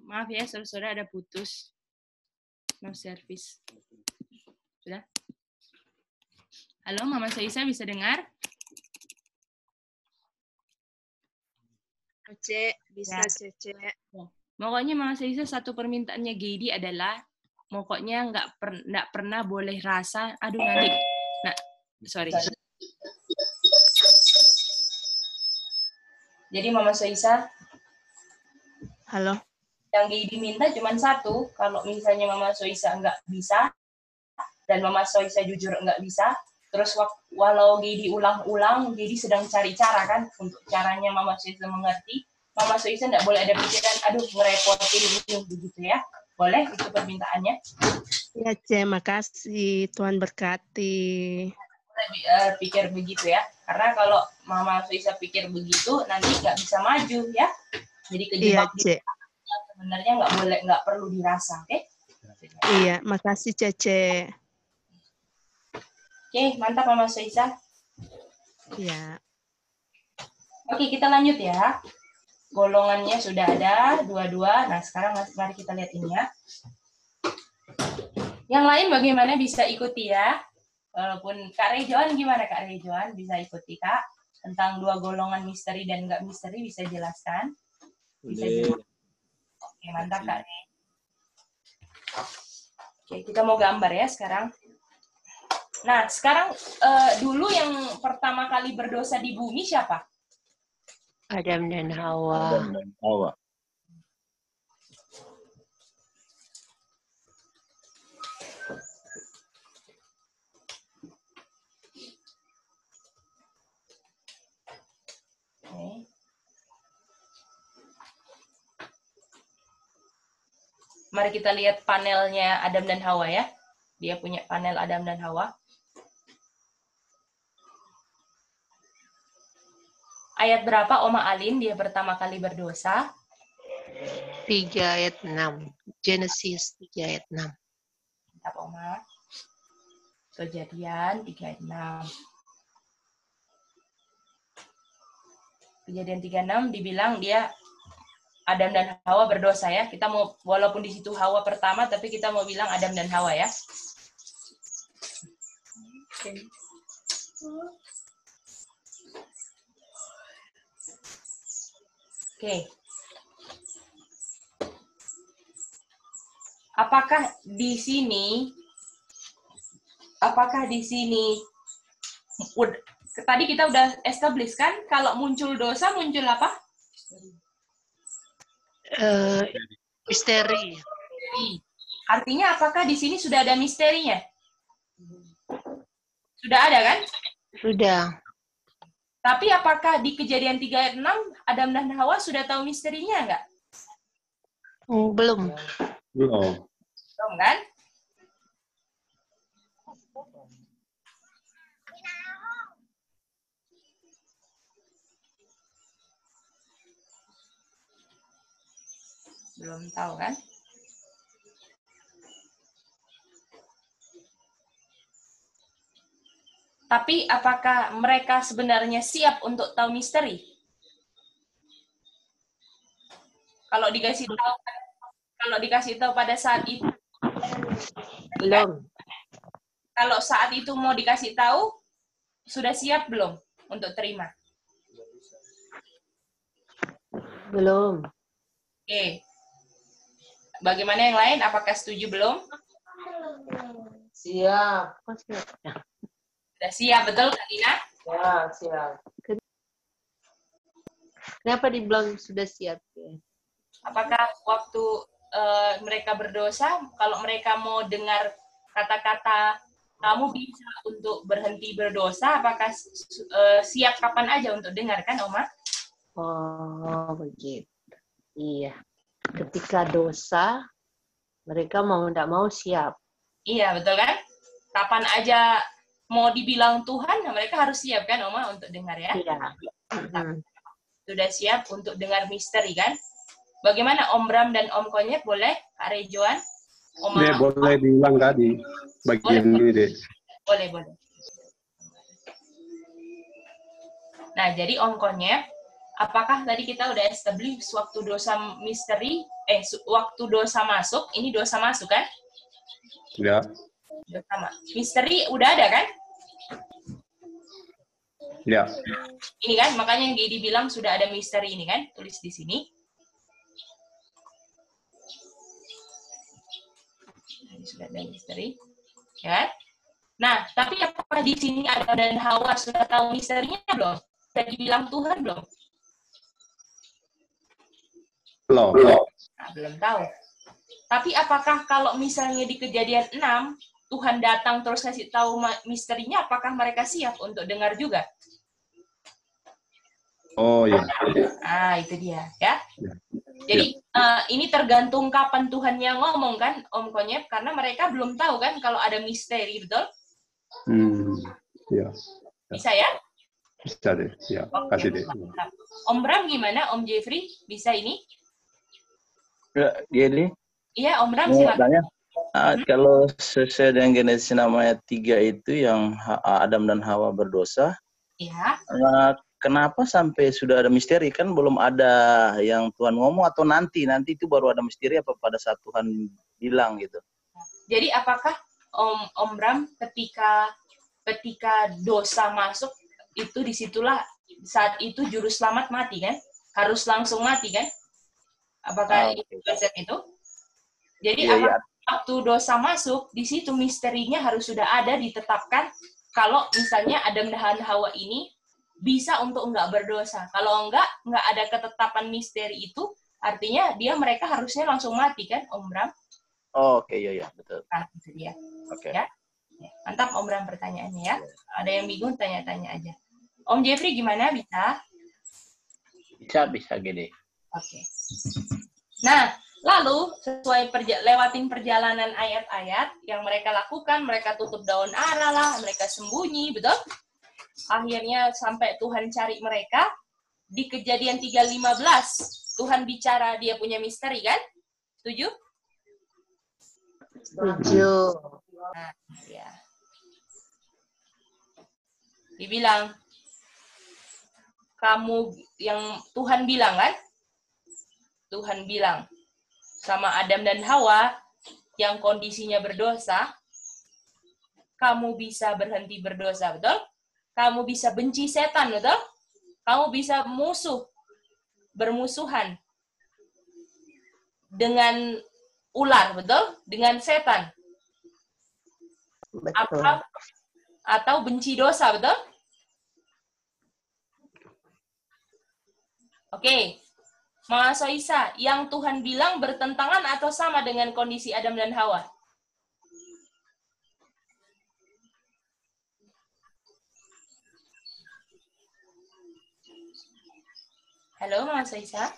Speaker 2: Maaf ya, saudara-saudara ada putus. No service. Sudah? Halo, Mama Soisa bisa dengar?
Speaker 1: Cek, bisa ya. Cece.
Speaker 2: Pokoknya Mama Soisa satu permintaannya Geidi adalah pokoknya nggak pernah boleh rasa, aduh nanti, nah, sorry. Jadi Mama Soisa,
Speaker 1: Halo.
Speaker 2: yang diminta cuma satu, kalau misalnya Mama Soisa nggak bisa, dan Mama Soisa jujur nggak bisa, terus walau Gedi ulang-ulang, Gedi sedang cari cara kan, untuk caranya Mama Soisa mengerti, Mama Soisa nggak boleh ada pikiran, aduh ngerepotin ini, begitu ya. Boleh, itu permintaannya.
Speaker 1: Ya, Ce, makasih. Tuhan berkati.
Speaker 2: Pikir begitu ya. Karena kalau Mama Soisa pikir begitu, nanti nggak bisa maju ya. Jadi kejebak
Speaker 1: iya,
Speaker 2: sebenarnya nggak perlu dirasa, oke?
Speaker 1: Iya, makasih Cece.
Speaker 2: Oke, mantap Mama Soisa.
Speaker 1: Iya.
Speaker 2: Oke, kita lanjut ya. Golongannya sudah ada, dua-dua. Nah, sekarang mari kita lihat ini ya. Yang lain bagaimana bisa ikuti ya? Walaupun Kak Rejoan gimana Kak Rejoan? Bisa ikuti Kak? Tentang dua golongan misteri dan nggak misteri bisa jelaskan? Bisa jelaskan. Oke, mantap Kak Re. Oke, kita mau gambar ya sekarang. Nah, sekarang dulu yang pertama kali berdosa di bumi siapa?
Speaker 6: Adam dan Hawa.
Speaker 5: Adam dan Hawa.
Speaker 2: Oke. Mari kita lihat panelnya Adam dan Hawa ya. Dia punya panel Adam dan Hawa. Ayat berapa Oma Alin dia pertama kali berdosa?
Speaker 6: 3 ayat 6. Genesis 3 ayat 6.
Speaker 2: Mantap Oma. Kejadian 3 ayat 6. Kejadian 3:6 dibilang dia Adam dan Hawa berdosa ya. Kita mau walaupun di situ Hawa pertama tapi kita mau bilang Adam dan Hawa ya. Oke. Apakah di sini tadi kita udah establish kan kalau muncul dosa muncul apa?
Speaker 6: Misteri.
Speaker 2: Artinya apakah di sini sudah ada misterinya? Sudah ada kan?
Speaker 6: Sudah.
Speaker 2: Tapi apakah di Kejadian 3 ayat 6 Adam dan Hawa sudah tahu misterinya enggak?
Speaker 6: Belum.
Speaker 4: Belum.
Speaker 2: Belum kan? Belum tahu kan? Tapi apakah mereka sebenarnya siap untuk tahu misteri? Kalau dikasih tahu pada saat itu
Speaker 6: Belum.
Speaker 2: Kalau saat itu mau dikasih tahu sudah siap belum untuk terima?
Speaker 6: Belum.
Speaker 2: Oke. Bagaimana yang lain? Apakah setuju belum?
Speaker 6: Siap.
Speaker 2: Sudah siap, betul Kak Ina?
Speaker 6: Ya, siap. Kenapa dibilang sudah siap?
Speaker 2: Apakah waktu mereka berdosa, kalau mereka mau dengar kata-kata kamu bisa untuk berhenti berdosa, apakah siap kapan aja untuk dengar kan, Oma?
Speaker 6: Oh, begitu. Iya. Ketika dosa, mereka mau tidak mau siap.
Speaker 2: Iya, betul kan? Kapan aja mau dibilang Tuhan, mereka harus siap kan, Oma, untuk dengar ya?
Speaker 6: Iya.
Speaker 2: Sudah siap untuk dengar misteri kan? Bagaimana Om Bram dan Om Konyek, boleh? Kak Rejoan?
Speaker 4: Dia boleh diulang tadi, bagian ini deh.
Speaker 2: Boleh. Nah, jadi Om Konyek, apakah tadi kita udah establish waktu dosa misteri, waktu dosa masuk, ini dosa masuk kan?
Speaker 4: Ya.
Speaker 2: Sama. Misteri udah ada kan?
Speaker 4: Ya.
Speaker 2: Ini kan, makanya yang Gedi bilang sudah ada misteri ini kan, tulis di sini. sudah ada misteri. Ya. Nah, tapi apakah di sini Adam dan Hawa sudah tahu misterinya belum? Sudah dibilang Tuhan belum?
Speaker 4: Belum.
Speaker 2: Nah, belum tahu. Tapi apakah kalau misalnya di Kejadian 6, Tuhan datang terus kasih tahu misterinya, apakah mereka siap untuk dengar juga?
Speaker 4: Oh ya.
Speaker 2: Ah, itu dia, ya. Jadi ini tergantung kapan Tuhan yang ngomong kan, Om Konyep, karena mereka belum tahu kan kalau ada misteri, betul?
Speaker 4: Ya.
Speaker 2: Bisa ya?
Speaker 4: Bisa deh, ya. Kasih deh.
Speaker 2: Om Bram gimana? Om Jeffrey bisa ini?
Speaker 5: Ya, gini.
Speaker 2: Iya, Om Bram silakan.
Speaker 5: Kalau sesuai dengan Genesis ayat 3 itu yang Adam dan Hawa berdosa,
Speaker 2: ya.
Speaker 5: Kenapa sampai sudah ada misteri? Kan belum ada yang Tuhan ngomong atau nanti itu baru ada misteri apa pada saat Tuhan bilang gitu?
Speaker 2: Jadi apakah Om Bram ketika dosa masuk itu disitulah saat itu juru selamat mati kan? Harus langsung mati kan? Apakah itu konsep itu? Jadi waktu dosa masuk di situ misterinya harus sudah ada ditetapkan kalau misalnya Adam dan Hawa ini bisa untuk enggak berdosa. Kalau enggak ada ketetapan misteri itu, artinya mereka harusnya langsung mati kan, Om Bram?
Speaker 5: Oh, oke, ya, betul.
Speaker 2: Nah, itu dia.
Speaker 5: Oke.
Speaker 2: Ya. Mantap Om Bram pertanyaannya ya. Ada yang bingung tanya-tanya aja. Om Jeffrey gimana? Bisa?
Speaker 5: Bisa gini.
Speaker 2: Oke. Nah, lalu sesuai lewatin perjalanan ayat-ayat yang mereka lakukan, mereka tutup daun ara lah, mereka sembunyi, betul? Akhirnya sampai Tuhan cari mereka. Di Kejadian 3:15, Tuhan bicara dia punya misteri kan? Setuju?
Speaker 6: Setuju.
Speaker 2: Nah, ya. Dibilang, kamu yang Tuhan bilang kan? Tuhan bilang sama Adam dan Hawa yang kondisinya berdosa, kamu bisa berhenti berdosa, betul? Kamu bisa benci setan, betul? Kamu bisa bermusuhan dengan ular, betul? Dengan setan.
Speaker 6: Betul.
Speaker 2: Atau benci dosa, betul? Oke. Mama Soisa, yang Tuhan bilang bertentangan atau sama dengan kondisi Adam dan Hawa? Halo, Mama Soisa.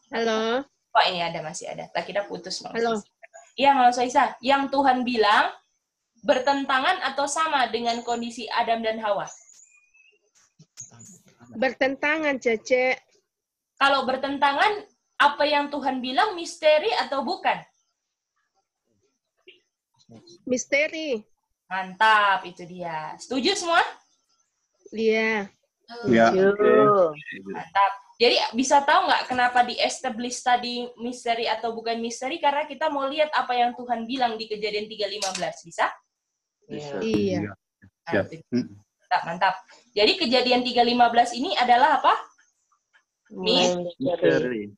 Speaker 1: Halo.
Speaker 2: Oh, ini masih ada. Tak kira putus, Mama
Speaker 1: Halo.
Speaker 2: Soisa. Iya, Mama Soisa. Yang Tuhan bilang bertentangan atau sama dengan kondisi Adam dan Hawa?
Speaker 1: Bertentangan, Cece.
Speaker 2: Kalau bertentangan, apa yang Tuhan bilang misteri atau bukan?
Speaker 1: Misteri.
Speaker 2: Mantap, itu dia. Setuju semua?
Speaker 1: Iya.
Speaker 4: Ya.
Speaker 2: Mantap. Jadi bisa tahu nggak kenapa di-establish tadi misteri atau bukan misteri? Karena kita mau lihat apa yang Tuhan bilang di Kejadian 3:15. Bisa?
Speaker 1: Iya.
Speaker 4: Siap.
Speaker 2: Mantap. Jadi Kejadian 3:15 ini adalah apa?
Speaker 5: Misteri.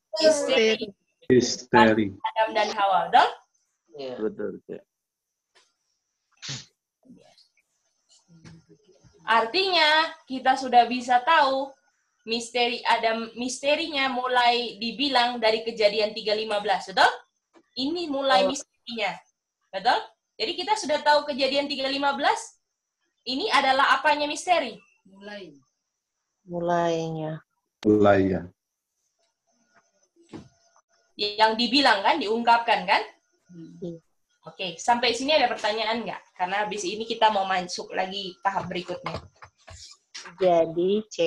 Speaker 4: Misteri.
Speaker 2: Adam dan Hawa, betul?
Speaker 5: Betul.
Speaker 2: Artinya kita sudah bisa tahu misteri Adam, misterinya mulai dibilang dari Kejadian 3:15, betul? Ini mulai misterinya, betul? Jadi kita sudah tahu Kejadian 3:15 ini adalah apanya misteri?
Speaker 6: Mulainya.
Speaker 4: Mulai ya.
Speaker 2: Yang dibilang kan, diungkapkan kan?
Speaker 6: Iya.
Speaker 2: Oke, sampai sini ada pertanyaan nggak? Karena habis ini kita mau masuk lagi tahap berikutnya.
Speaker 6: Jadi, C.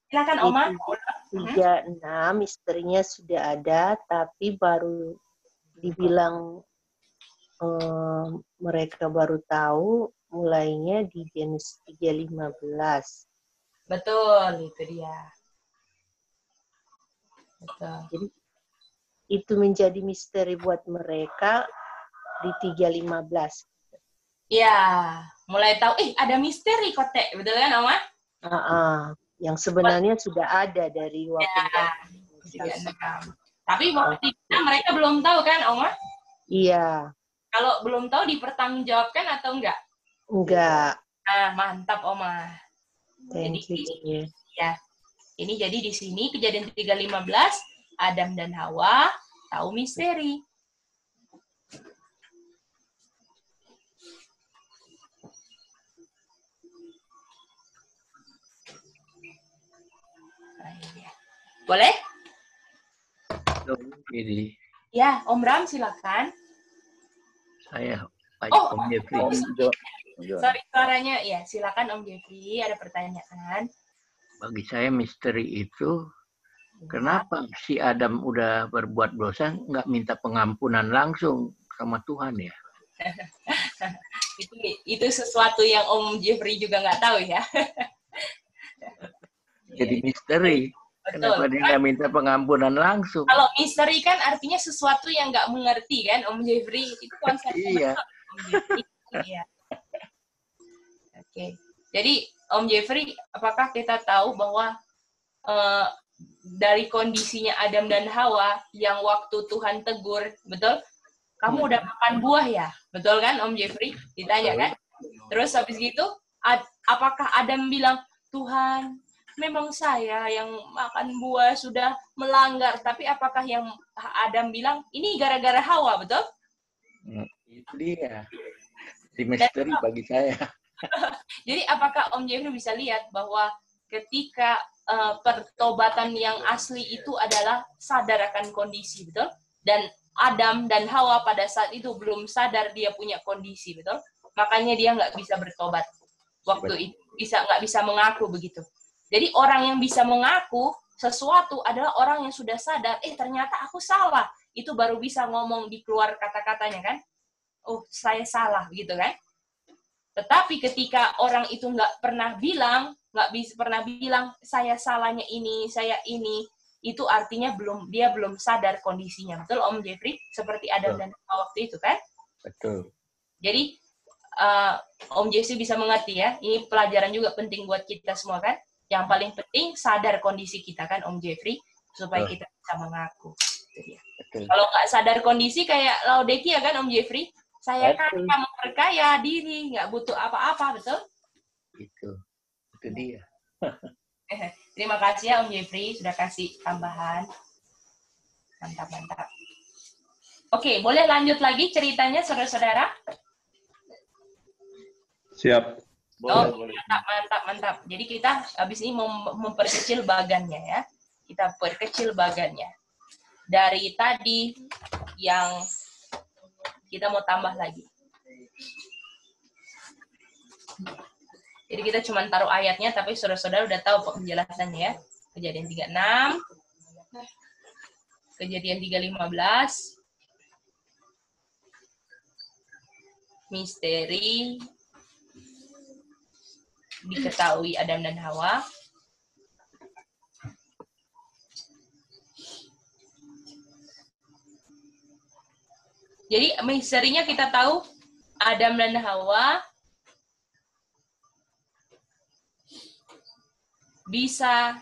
Speaker 2: Silakan, Oma.
Speaker 6: 3:6 misterinya sudah ada, tapi baru dibilang mereka baru tahu mulainya di Genesis 3:15.
Speaker 2: Betul, itu dia. Betul.
Speaker 6: Jadi itu menjadi misteri buat mereka di 3:15.
Speaker 2: Iya, mulai tahu, ada misteri kotek, betul kan, Oma?
Speaker 6: Yang sebenarnya sudah ada dari waktu
Speaker 2: Tapi waktu itu mereka belum tahu kan, Oma?
Speaker 6: Iya.
Speaker 2: Kalau belum tahu dipertanggungjawabkan atau enggak?
Speaker 6: Enggak.
Speaker 2: Ah, mantap Oma.
Speaker 6: Thank you.
Speaker 2: Ya. Ini jadi di sini Kejadian 3:15, Adam dan Hawa tahu misteri. Boleh?
Speaker 7: Ini
Speaker 2: Ya, Om Ram silakan.
Speaker 7: saya
Speaker 2: Om
Speaker 7: Jeffrey.
Speaker 2: Sorry suaranya. Ya, silakan Om Jeffrey, ada pertanyaan.
Speaker 7: Bagi saya misteri itu kenapa si Adam udah berbuat dosa nggak minta pengampunan langsung sama Tuhan ya?
Speaker 2: itu sesuatu yang Om Jeffrey juga nggak tahu ya.
Speaker 7: Jadi misteri.
Speaker 2: Betul.
Speaker 7: Kenapa dia nggak minta pengampunan langsung?
Speaker 2: Kalau misteri kan artinya sesuatu yang nggak mengerti kan, Om Jeffrey. Itu konsepnya.
Speaker 7: Iya.
Speaker 2: Om Jeffrey. Iya. Oke. Jadi Om Jeffrey, apakah kita tahu bahwa dari kondisinya Adam dan Hawa yang waktu Tuhan tegur, betul? Kamu udah makan buah ya? Betul kan Om Jeffrey? Ditanya kan? Terus habis gitu, apakah Adam bilang, Tuhan, memang saya yang makan buah sudah melanggar, tapi apakah yang Adam bilang, ini gara-gara Hawa, betul?
Speaker 7: Itu dia. Di misteri bagi saya.
Speaker 2: Jadi apakah Om Jeffrey bisa lihat bahwa ketika pertobatan yang asli itu adalah sadar akan kondisi, betul? Dan Adam dan Hawa pada saat itu belum sadar dia punya kondisi, betul? Makanya dia nggak bisa bertobat waktu itu, nggak bisa mengaku begitu. Jadi orang yang bisa mengaku sesuatu adalah orang yang sudah sadar, ternyata aku salah. Itu baru bisa ngomong di keluar kata-katanya kan? Oh, saya salah, begitu kan? Tetapi ketika orang itu nggak pernah bilang, saya salahnya ini, saya ini, itu artinya dia belum sadar kondisinya. Betul Om Jeffrey? Seperti Adam dan Hawa waktu itu kan?
Speaker 7: Betul.
Speaker 2: Jadi Om Jeffrey bisa mengerti ya, ini pelajaran juga penting buat kita semua kan? Yang paling penting sadar kondisi kita kan Om Jeffrey, supaya kita bisa mengaku. Kalau nggak sadar kondisi kayak Laodikia kan Om Jeffrey, saya kan memperkaya diri, nggak butuh apa-apa, betul?
Speaker 7: Itu dia.
Speaker 2: Terima kasih ya Om Jeffrey sudah kasih tambahan. Mantap. Oke, boleh lanjut lagi ceritanya saudara-saudara?
Speaker 4: Siap.
Speaker 7: Boleh.
Speaker 2: Mantap. Jadi kita habis ini memperkecil bagannya ya. Kita perkecil bagannya. Dari tadi yang kita mau tambah lagi. Jadi kita cuma taruh ayatnya, tapi saudara-saudara udah tahu penjelasannya ya. Kejadian 36, Kejadian 3:15, misteri diketahui Adam dan Hawa. Jadi misterinya kita tahu Adam dan Hawa bisa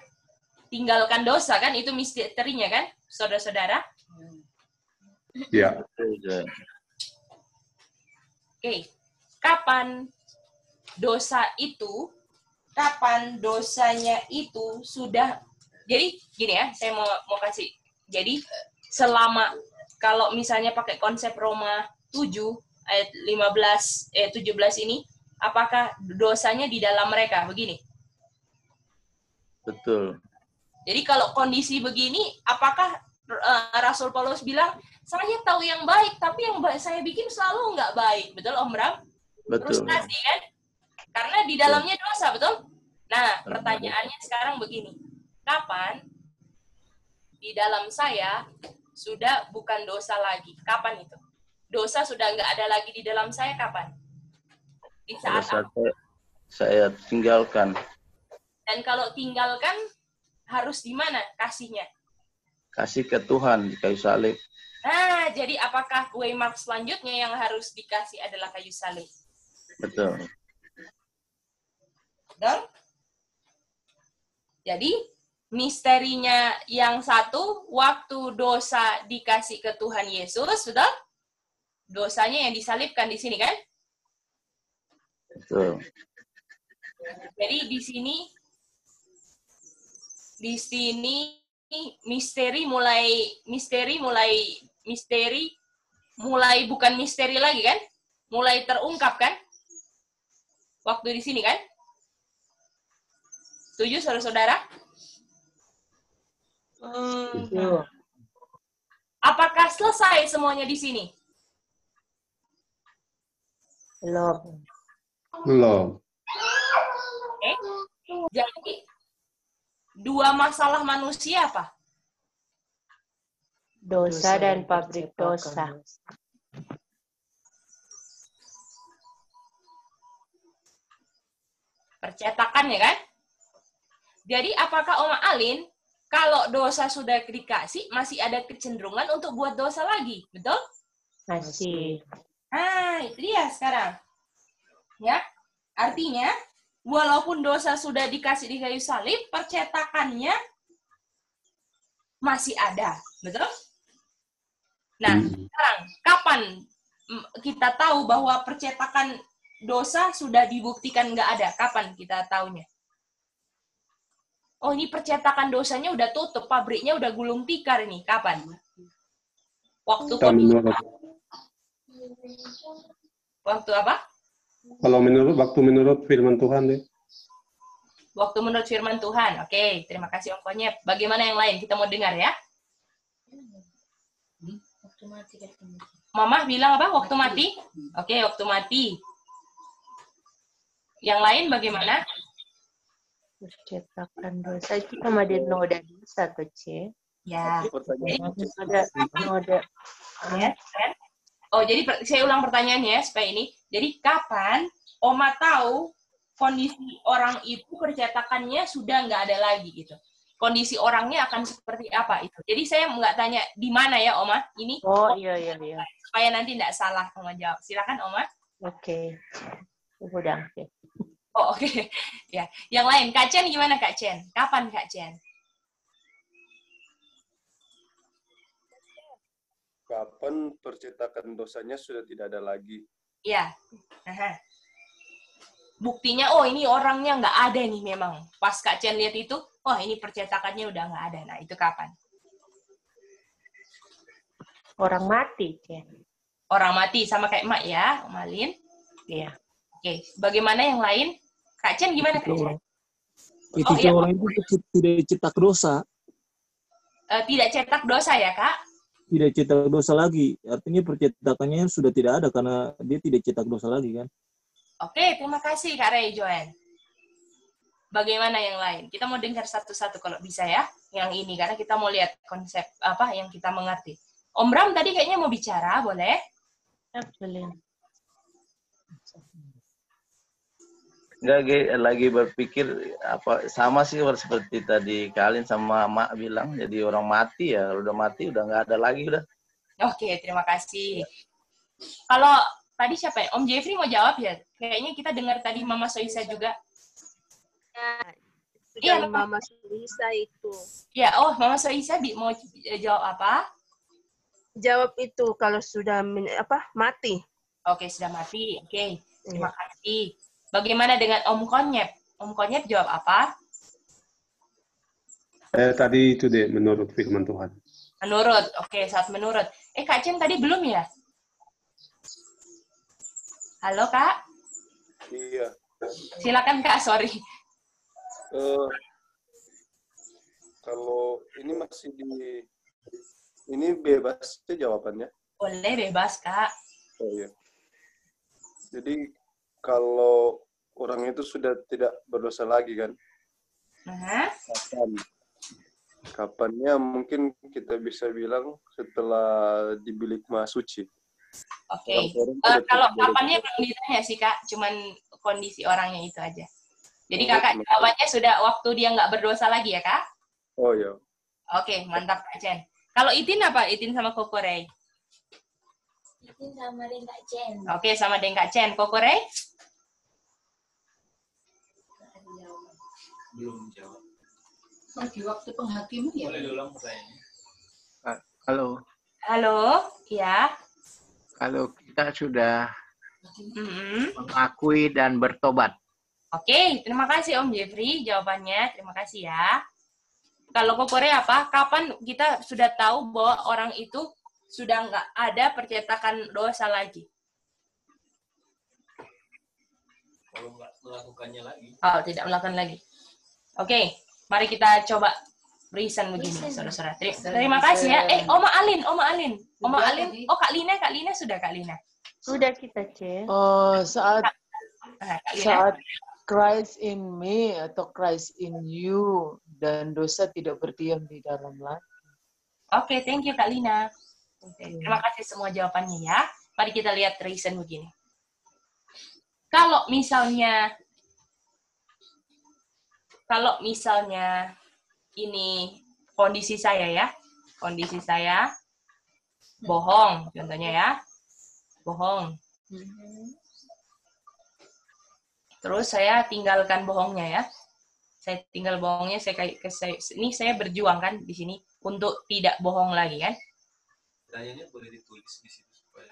Speaker 2: tinggalkan dosa kan? Itu misterinya kan, saudara-saudara?
Speaker 4: Ya.
Speaker 2: Oke. Kapan dosanya itu sudah, jadi gini ya, saya mau kasih. Jadi selama, kalau misalnya pakai konsep Roma 7 ayat 17 ini, apakah dosanya di dalam mereka? Begini.
Speaker 5: Betul.
Speaker 2: Jadi kalau kondisi begini, apakah Rasul Paulus bilang, saya tahu yang baik, tapi yang saya bikin selalu nggak baik. Betul Om Ram?
Speaker 5: Betul.
Speaker 2: Frustasi kan? Karena di dalamnya dosa, betul? Nah, pertanyaannya sekarang begini. Kapan di dalam saya sudah bukan dosa lagi? Kapan itu? Dosa sudah nggak ada lagi di dalam saya, kapan? Di saat
Speaker 5: saya tinggalkan.
Speaker 2: Dan kalau tinggalkan, harus di mana kasihnya?
Speaker 5: Kasih ke Tuhan di kayu salib.
Speaker 2: Nah, jadi apakah waymark selanjutnya yang harus dikasih adalah kayu salib?
Speaker 5: Betul.
Speaker 2: Betul? Jadi, misterinya yang satu, waktu dosa dikasih ke Tuhan Yesus, betul? Dosanya yang disalibkan di sini kan?
Speaker 5: Betul.
Speaker 2: Jadi di sini misteri mulai bukan misteri lagi kan? Mulai terungkap kan? Waktu di sini kan? Setuju saudara-saudara? Apakah selesai semuanya di sini?
Speaker 6: Belum.
Speaker 4: Belum.
Speaker 2: Oke. Jadi dua masalah manusia apa?
Speaker 6: Dosa dan pabrik dosa.
Speaker 2: Percetakan ya kan? Jadi apakah Oma Alin kalau dosa sudah dikasih masih ada kecenderungan untuk buat dosa lagi, betul?
Speaker 6: Masih.
Speaker 2: Itu dia sekarang. Ya, artinya walaupun dosa sudah dikasih di kayu salib, percetakannya masih ada, betul? Nah, sekarang kapan kita tahu bahwa percetakan dosa sudah dibuktikan nggak ada? Kapan kita tahunya? Oh, ini percetakan dosanya udah tutup, pabriknya udah gulung tikar ini. Kapan? Waktu apa?
Speaker 4: Kalau menurut firman Tuhan deh.
Speaker 2: Waktu menurut firman Tuhan. Oke, terima kasih Om Konyep. Bagaimana yang lain? Kita mau dengar ya. Mama bilang apa? Waktu mati? Oke, waktu mati. Yang lain bagaimana?
Speaker 6: Percetakan dosa itu sama dia noda dosa tuh, C.
Speaker 2: Ya.
Speaker 6: Noda.
Speaker 2: Ya, kan? Oh, jadi saya ulang pertanyaannya supaya ini. Jadi kapan Oma tahu kondisi orang itu percetakannya sudah nggak ada lagi gitu? Kondisi orangnya akan seperti apa itu? Jadi saya nggak tanya di mana ya Oma ini.
Speaker 6: Oh iya.
Speaker 2: Supaya nanti nggak salah Oma jawab. Silakan Oma.
Speaker 6: Oke. Udah. Okay.
Speaker 2: Oh oke. Ya. Yang lain, Kak Chen gimana Kak Chen? Kapan Kak Chen?
Speaker 8: Kapan percetakan dosanya sudah tidak ada lagi?
Speaker 2: Iya. Buktinya, oh ini orangnya nggak ada nih memang. Pas Kak Chen lihat itu, oh ini percetakannya udah nggak ada. Nah itu kapan?
Speaker 6: Orang mati, Chen.
Speaker 2: Orang mati sama kayak Mak ya, Malin.
Speaker 6: Iya.
Speaker 2: Oke. Bagaimana yang lain? Kak Chen gimana Kak Chen?
Speaker 9: Ketika orang itu tidak cetak dosa.
Speaker 2: Tidak cetak dosa ya Kak?
Speaker 9: Tidak cetak dosa lagi. Artinya percetakannya sudah tidak ada karena dia tidak cetak dosa lagi kan.
Speaker 2: Oke, terima kasih Kak Ray Joen. Bagaimana yang lain? Kita mau dengar satu-satu kalau bisa ya. Yang ini, karena kita mau lihat konsep apa yang kita mengerti. Om Bram tadi kayaknya mau bicara, boleh?
Speaker 6: Boleh.
Speaker 5: Enggak, lagi berpikir apa sama sih seperti tadi Kalin sama Mak bilang. Jadi orang mati ya, udah mati udah nggak ada lagi udah.
Speaker 2: Oke, terima kasih. Kalau tadi siapa ya? Om Jeffrey mau jawab ya? Kayaknya kita dengar tadi Mama Soisa juga.
Speaker 1: Iya, Mama Soisa itu.
Speaker 2: Ya, Mama Soisa mau jawab apa?
Speaker 1: Jawab itu kalau sudah mati.
Speaker 2: Oke, sudah mati. Oke, terima kasih. Bagaimana dengan Om Konyep? Om Konyep jawab apa?
Speaker 4: Tadi itu deh, menurut firman Tuhan.
Speaker 2: Menurut, oke, saat menurut. Kak Chen tadi belum ya? Halo, Kak?
Speaker 8: Iya.
Speaker 2: Silakan, Kak, sorry.
Speaker 8: Kalau ini masih ini bebas sih jawabannya.
Speaker 2: Boleh, bebas, Kak.
Speaker 8: Oh iya. Jadi, kalau orang itu sudah tidak berdosa lagi kan? Kapannya mungkin kita bisa bilang setelah di bilik maha suci.
Speaker 2: Oke. Kalau kapannya belum ditanya sih Kak, cuman kondisi orangnya itu aja. Jadi Kakak jawabannya sudah waktu dia nggak berdosa lagi ya Kak?
Speaker 8: Oh iya.
Speaker 2: Oke, mantap Kak Chen. Kalau Itin apa? Itin sama Kokorei?
Speaker 10: Itin sama Deng Kak Chen.
Speaker 2: Oke, sama Deng Kak Chen. Kokorei?
Speaker 3: Belum jawab.
Speaker 11: Di waktu penghakiman ya?
Speaker 3: Boleh diulang pertanyaannya?
Speaker 7: Halo.
Speaker 2: Halo, ya.
Speaker 7: Kalau kita sudah mengakui dan bertobat.
Speaker 2: Oke, terima kasih Om Jeffrey jawabannya. Terima kasih ya. Kalau ke Korea apa? Kapan kita sudah tahu bahwa orang itu sudah nggak ada percetakan dosa lagi?
Speaker 3: Kalau nggak melakukannya lagi.
Speaker 2: Oh, tidak melakukan lagi. Oke, mari kita coba reason begini, saudara-saudara. Terima kasih ya. Oma Alin. Oh, Kak Lina sudah, Kak Lina.
Speaker 12: Sudah kita cek.
Speaker 13: Oh, saat
Speaker 2: Saat
Speaker 13: Christ in me atau Christ in you dan dosa tidak berdiam di dalam lagi.
Speaker 2: Oke, thank you Kak Lina. Terima kasih semua jawabannya ya. Mari kita lihat reason begini. Kalau misalnya ini kondisi saya ya. Kondisi saya bohong, contohnya ya. Bohong. Terus saya tinggalkan bohongnya ya. Saya tinggal bohongnya, ini saya berjuang kan di sini untuk tidak bohong lagi kan.
Speaker 3: Pertanyaannya boleh ditulis di situ supaya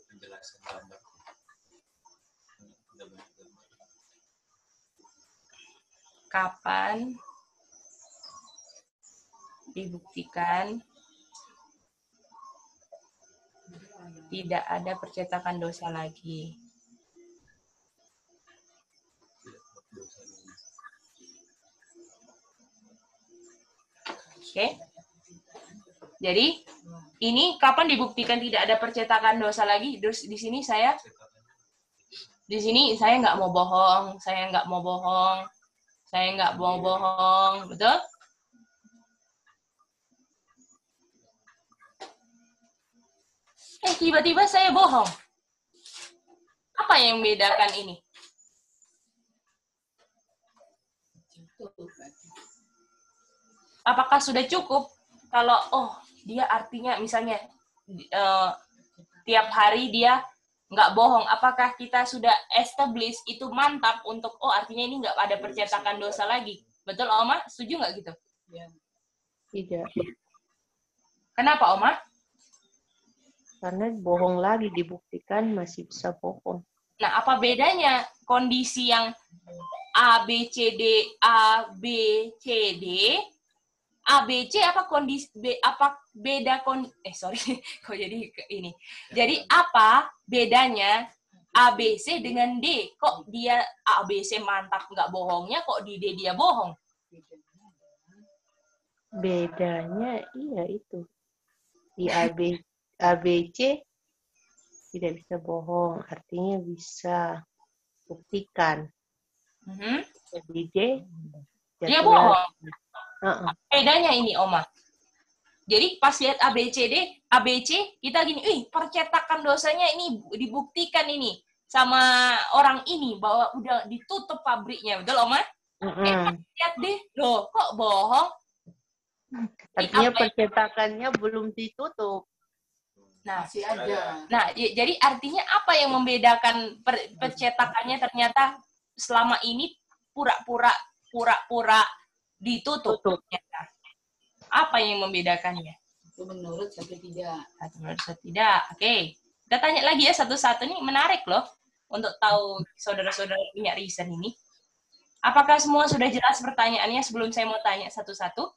Speaker 3: penjelasan gambar.
Speaker 2: Kapan dibuktikan tidak ada percetakan dosa lagi? Oke. Jadi ini kapan dibuktikan tidak ada percetakan dosa lagi? Terus di sini saya nggak mau bohong, betul? Tiba-tiba saya bohong. Apa yang membedakan ini? Apakah sudah cukup kalau dia artinya misalnya tiap hari dia nggak bohong, apakah kita sudah establish itu mantap untuk artinya ini nggak ada percetakan dosa lagi? Betul Oma? Setuju nggak gitu?
Speaker 12: Tidak.
Speaker 2: Kenapa Oma?
Speaker 12: Karena bohong lagi dibuktikan masih bisa bohong.
Speaker 2: Nah, apa bedanya kondisi yang A, B, C, D, ABC apa kondisi apa beda kok jadi ini. Jadi apa bedanya ABC dengan D? Kok dia ABC mantap nggak bohongnya, kok di D dia bohong?
Speaker 12: Bedanya iya itu. Di ABC tidak bisa bohong, artinya bisa buktikan. Di D
Speaker 2: dia bohong. Bedanya ini, Oma. Jadi pas lihat ABC, kita gini, percetakan dosanya ini dibuktikan ini sama orang ini bahwa udah ditutup pabriknya, betul Oma? Lihat deh, loh kok bohong?
Speaker 12: Artinya percetakannya belum ditutup.
Speaker 2: Nah, jadi artinya apa yang membedakan percetakannya ternyata selama ini pura-pura ditutup. Apa yang membedakannya?
Speaker 11: Itu menurut saya tidak.
Speaker 2: Menurut saya tidak. Oke. Kita tanya lagi ya satu-satu. Ini menarik loh untuk tahu saudara-saudara punya reason ini. Apakah semua sudah jelas pertanyaannya sebelum saya mau tanya satu-satu?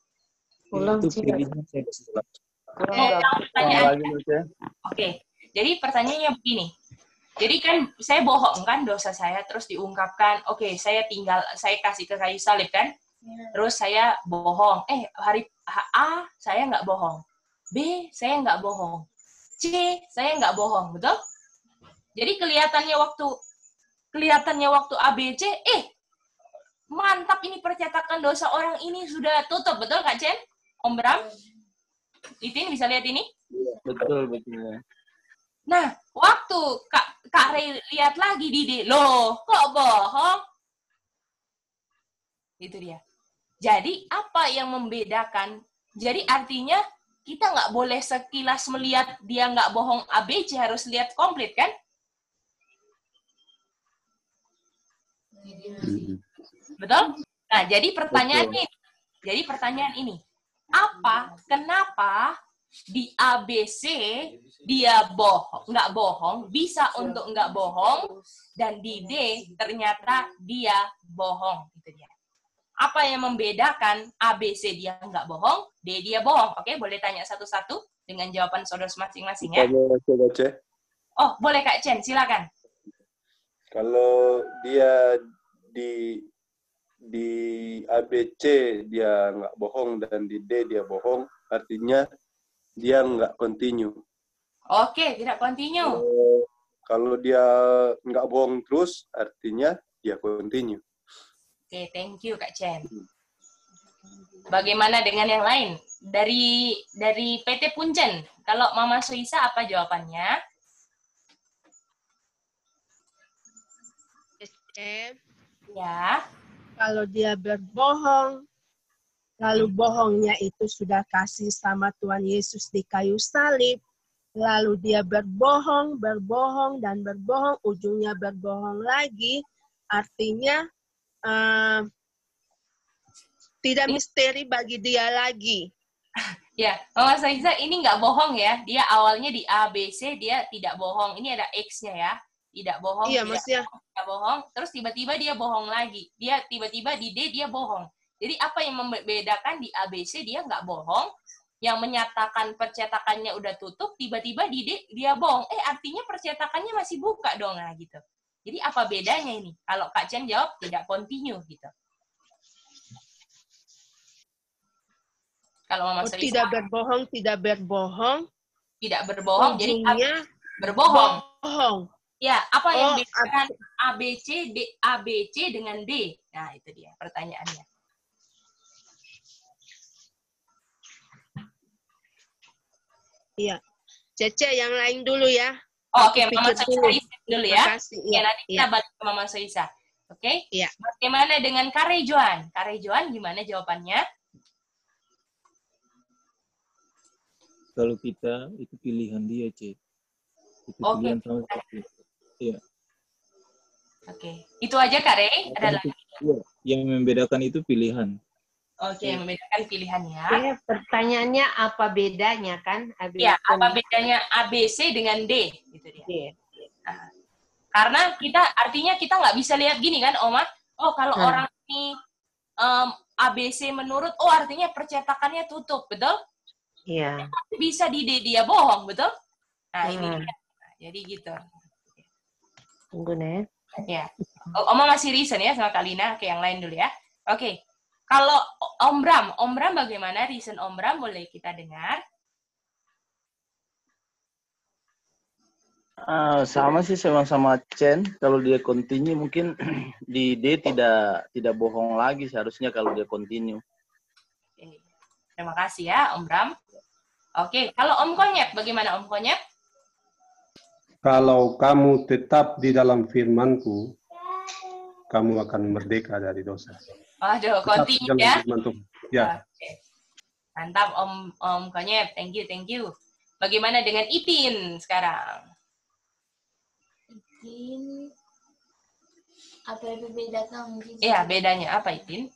Speaker 2: Oke. Jadi pertanyaannya begini. Jadi kan saya bohong kan dosa saya, terus diungkapkan, oke, saya kasih ke kayu salib kan, terus saya bohong, hari A saya nggak bohong, B saya nggak bohong, C saya nggak bohong, betul? Jadi kelihatannya waktu ABC, mantap ini percetakan dosa orang ini sudah tutup, betul Kak Chen? Om Bram? Itin bisa lihat ini?
Speaker 5: Betul.
Speaker 2: Nah, waktu Kak Ray lihat lagi Didi, loh, kok bohong? Itu dia. Jadi, apa yang membedakan? Jadi, artinya, kita nggak boleh sekilas melihat dia nggak bohong ABC, harus lihat komplit, kan? Betul? Nah, jadi pertanyaan ini. Kenapa di ABC dia nggak bohong, bisa untuk nggak bohong, dan di D ternyata dia bohong. Itu dia. Apa yang membedakan ABC dia nggak bohong, D dia bohong? Oke, boleh tanya satu-satu dengan jawaban saudara masing-masing ya. Oh, boleh Kak Chen, silakan.
Speaker 8: Kalau dia di ABC dia nggak bohong dan di D dia bohong, artinya dia nggak continue.
Speaker 2: Oke, tidak continue.
Speaker 8: Kalau dia nggak bohong terus, artinya dia continue.
Speaker 2: Oke, thank you Kak Chen. Bagaimana dengan yang lain? Dari PT Punjen, kalau Mama Suisa apa jawabannya? Ya.
Speaker 1: Kalau dia berbohong, lalu bohongnya itu sudah kasih sama Tuhan Yesus di kayu salib, lalu dia berbohong, dan berbohong, ujungnya berbohong lagi, artinya tidak misteri bagi dia lagi.
Speaker 2: Ya, Mama Saiza ini nggak bohong ya. Dia awalnya di ABC, dia tidak bohong. Ini ada X-nya ya. Tidak bohong,
Speaker 1: iya, maksudnya
Speaker 2: tidak bohong. Terus tiba-tiba dia bohong lagi. Dia tiba-tiba di D dia bohong. Jadi apa yang membedakan di ABC dia nggak bohong, yang menyatakan percetakannya udah tutup, tiba-tiba di D dia bohong. Artinya percetakannya masih buka dong, nah gitu. Jadi apa bedanya ini? Kalau Kak Chen jawab tidak continue gitu. Kalau Mama Selisa,
Speaker 1: tidak berbohong.
Speaker 2: Tidak berbohong, jadi
Speaker 1: berbohong.
Speaker 2: Ya, apa yang bedakan ABC dengan D? Nah, itu dia pertanyaannya.
Speaker 1: Iya. Cece yang lain dulu ya.
Speaker 2: Oke, Mama Soisa dulu ya.
Speaker 1: Makasih,
Speaker 2: ya. Nanti kita balik ke Mama Soisa. Oke?
Speaker 1: Iya.
Speaker 2: Bagaimana dengan Karejoan? Karejoan gimana jawabannya?
Speaker 9: Kalau kita, itu pilihan dia, Cek. Itu pilihan sama seperti itu. Iya.
Speaker 2: Oke. Itu aja, Kak Rey? Ada lagi?
Speaker 9: Iya. Yang membedakan itu pilihan.
Speaker 2: Oke, membedakan pilihannya.
Speaker 12: Oke, pertanyaannya apa bedanya kan?
Speaker 2: Ya, apa bedanya ABC dengan D? Gitu dia. Nah, karena artinya kita nggak bisa lihat gini kan, Oma. Oh, kalau orang ini ABC menurut, artinya percetakannya tutup, betul?
Speaker 12: Iya.
Speaker 2: Bisa di D dia bohong, betul? Nah, ini dia. Jadi gitu.
Speaker 12: Tunggu, Nek.
Speaker 2: Ya. Oma masih reason ya sama Kalina. Oke, yang lain dulu ya. Oke. Kalau Om Bram bagaimana? Reason Om Bram boleh kita dengar?
Speaker 5: Sama sih sama Chen. Kalau dia continue mungkin di D tidak bohong lagi seharusnya kalau dia continue.
Speaker 2: Oke. Terima kasih ya Om Bram. Oke, kalau Om Konyet bagaimana Om Konyet?
Speaker 4: Kalau kamu tetap di dalam firman-Ku, kamu akan merdeka dari dosa.
Speaker 2: Waduh, continue ya.
Speaker 4: Ya.
Speaker 2: Oke. Mantap Om Konyet, thank you. Bagaimana dengan Ipin sekarang?
Speaker 10: Ipin, apa yang membedakan mungkin?
Speaker 2: Iya, bedanya apa Ipin?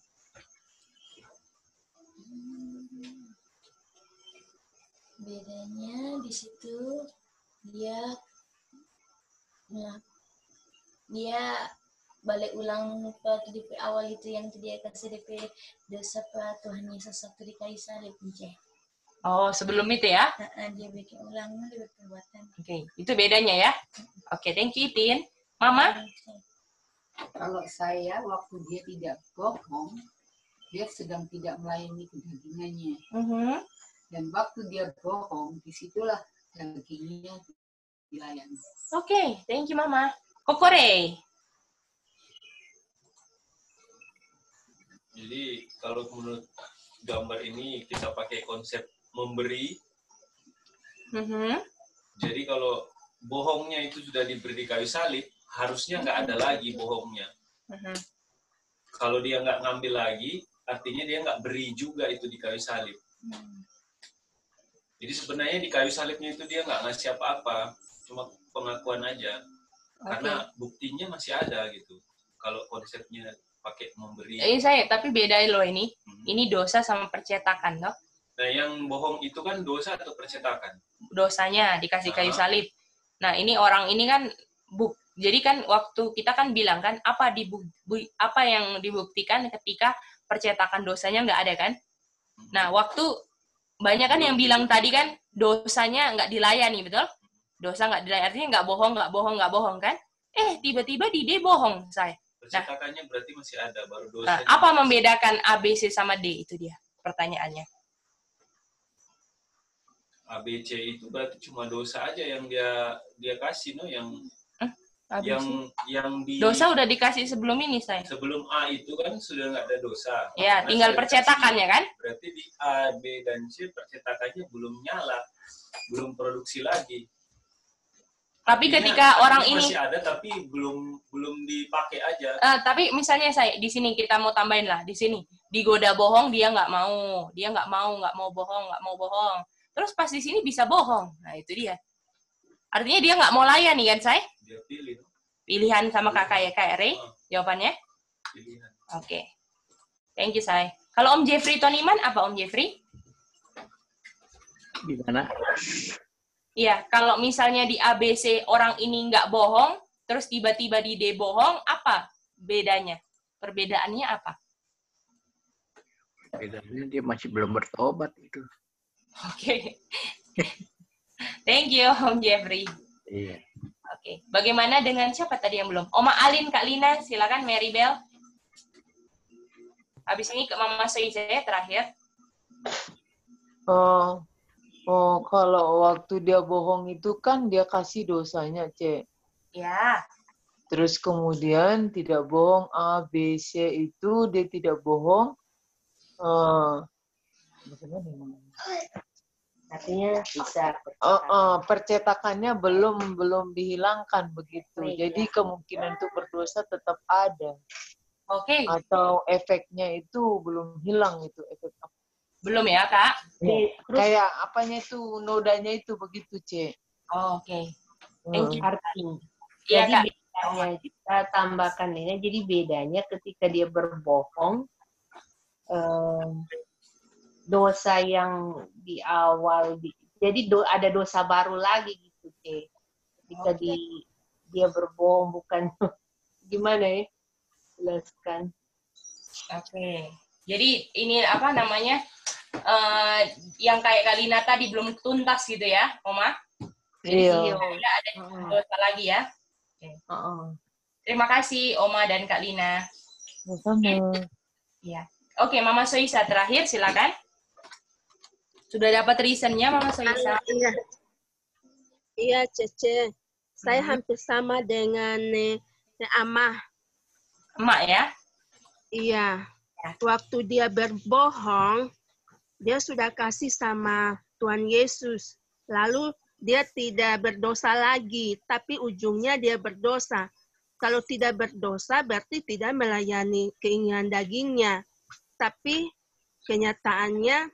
Speaker 10: Bedanya di situ dia balik ulang waktu DP awal itu yang dia kasih DP dosa Tuhan Yesus waktu di kayu salib.
Speaker 2: Oh, sebelum itu ya?
Speaker 10: Dia bikin ulang, dia berperbuatan.
Speaker 2: Oke, itu bedanya ya? Oke, thank you, Tin. Mama?
Speaker 11: Kalau saya, waktu dia tidak bohong, dia sedang tidak melayani kedagingannya. Dan waktu dia bohong, disitulah dagingnya dilayani.
Speaker 2: Oke, thank you, Mama. Kokore?
Speaker 3: Jadi kalau menurut gambar ini kita pakai konsep memberi. Jadi kalau bohongnya itu sudah diberi di kayu salib, harusnya nggak ada lagi bohongnya. Kalau dia nggak ngambil lagi, artinya dia nggak beri juga itu di kayu salib. Jadi sebenarnya di kayu salibnya itu dia nggak ngasih apa-apa, cuma pengakuan aja. Karena buktinya masih ada gitu. Kalau konsepnya pakai memberi.
Speaker 2: Tapi beda loh ini. Ini dosa sama percetakan, loh.
Speaker 3: Nah, yang bohong itu kan dosa atau percetakan?
Speaker 2: Dosanya dikasih kayu salib. Nah, ini orang ini kan jadi kan waktu kita kan bilang kan apa yang dibuktikan ketika percetakan dosanya nggak ada kan? Nah, waktu banyak kan yang bilang tadi kan dosanya nggak dilayani, betul? Dosa nggak dilayani, artinya nggak bohong kan? Tiba-tiba di D bohong, saya.
Speaker 3: Percetakannya berarti masih ada, baru dosanya.
Speaker 2: Apa membedakan A, B, C sama D? Itu dia pertanyaannya.
Speaker 3: A, B, C itu berarti cuma dosa aja yang dia kasih, no? Yang
Speaker 2: dosa udah dikasih sebelum ini, saya.
Speaker 3: Sebelum A itu kan sudah nggak ada dosa.
Speaker 2: Ya, tinggal percetakannya kan?
Speaker 3: Berarti di A, B, dan C percetakannya belum nyala, belum produksi lagi.
Speaker 2: Tapi
Speaker 3: artinya,
Speaker 2: ketika orang ini
Speaker 3: masih ada tapi belum dipakai aja.
Speaker 2: Tapi misalnya saya di sini kita mau tambahin lah di sini digoda bohong dia nggak mau bohong. Terus pas di sini bisa bohong, nah itu dia. Artinya dia nggak mau layani kan, saya?
Speaker 3: Dia pilih.
Speaker 2: Pilihan sama kakak ya, Kak Ray, jawabannya?
Speaker 3: Pilihan.
Speaker 2: Oke. Thank you, saya. Kalau Om Jeffrey Toniman, apa Om Jeffrey?
Speaker 7: Di mana?
Speaker 2: Iya, kalau misalnya di ABC orang ini nggak bohong, terus tiba-tiba di D bohong, apa bedanya? Perbedaannya apa?
Speaker 7: Bedanya dia masih belum bertobat itu.
Speaker 2: Oke. Thank you, Om Jeffrey.
Speaker 7: Iya.
Speaker 2: Oke. Bagaimana dengan siapa tadi yang belum? Oma Alin, Kak Lina, silakan Mary Bell. Habis ini ke Mama Soisa ya, terakhir.
Speaker 13: Kalau waktu dia bohong itu kan dia kasih dosanya, Cek.
Speaker 2: Ya.
Speaker 13: Terus kemudian tidak bohong A, B, C itu dia tidak bohong.
Speaker 12: Artinya bisa
Speaker 13: percetakannya belum dihilangkan begitu. Jadi kemungkinan untuk berdosa tetap ada.
Speaker 2: Oke.
Speaker 13: Atau efeknya itu belum hilang itu efek.
Speaker 2: Belum ya, Kak?
Speaker 13: Ya. Kayak apanya itu nodanya itu begitu, C.
Speaker 2: Oke.
Speaker 12: Artinya.
Speaker 2: Iya,
Speaker 12: Jadi
Speaker 2: Kak.
Speaker 12: bedanya kita tambahkan ini. Jadi bedanya ketika dia berbohong, dosa yang di awal, jadi ada dosa baru lagi gitu, C. Ketika dia berbohong bukan gimana ya? Jelaskan.
Speaker 2: Oke. Jadi ini apa namanya? Yang kayak Kalina tadi belum tuntas gitu ya, Oma?
Speaker 13: Iya.
Speaker 2: Ada dosa lagi ya. Okay. Terima kasih Oma dan Kak Lina.
Speaker 13: Sama.
Speaker 2: Iya. Oke, Mama Soisa terakhir silakan. Sudah dapat reasonnya Mama Soisa?
Speaker 1: Iya, Cece. Saya hampir sama dengan Amah.
Speaker 2: Emak ya?
Speaker 1: Iya. Waktu dia berbohong, dia sudah kasih sama Tuhan Yesus. Lalu dia tidak berdosa lagi, tapi ujungnya dia berdosa. Kalau tidak berdosa, berarti tidak melayani keinginan dagingnya. Tapi kenyataannya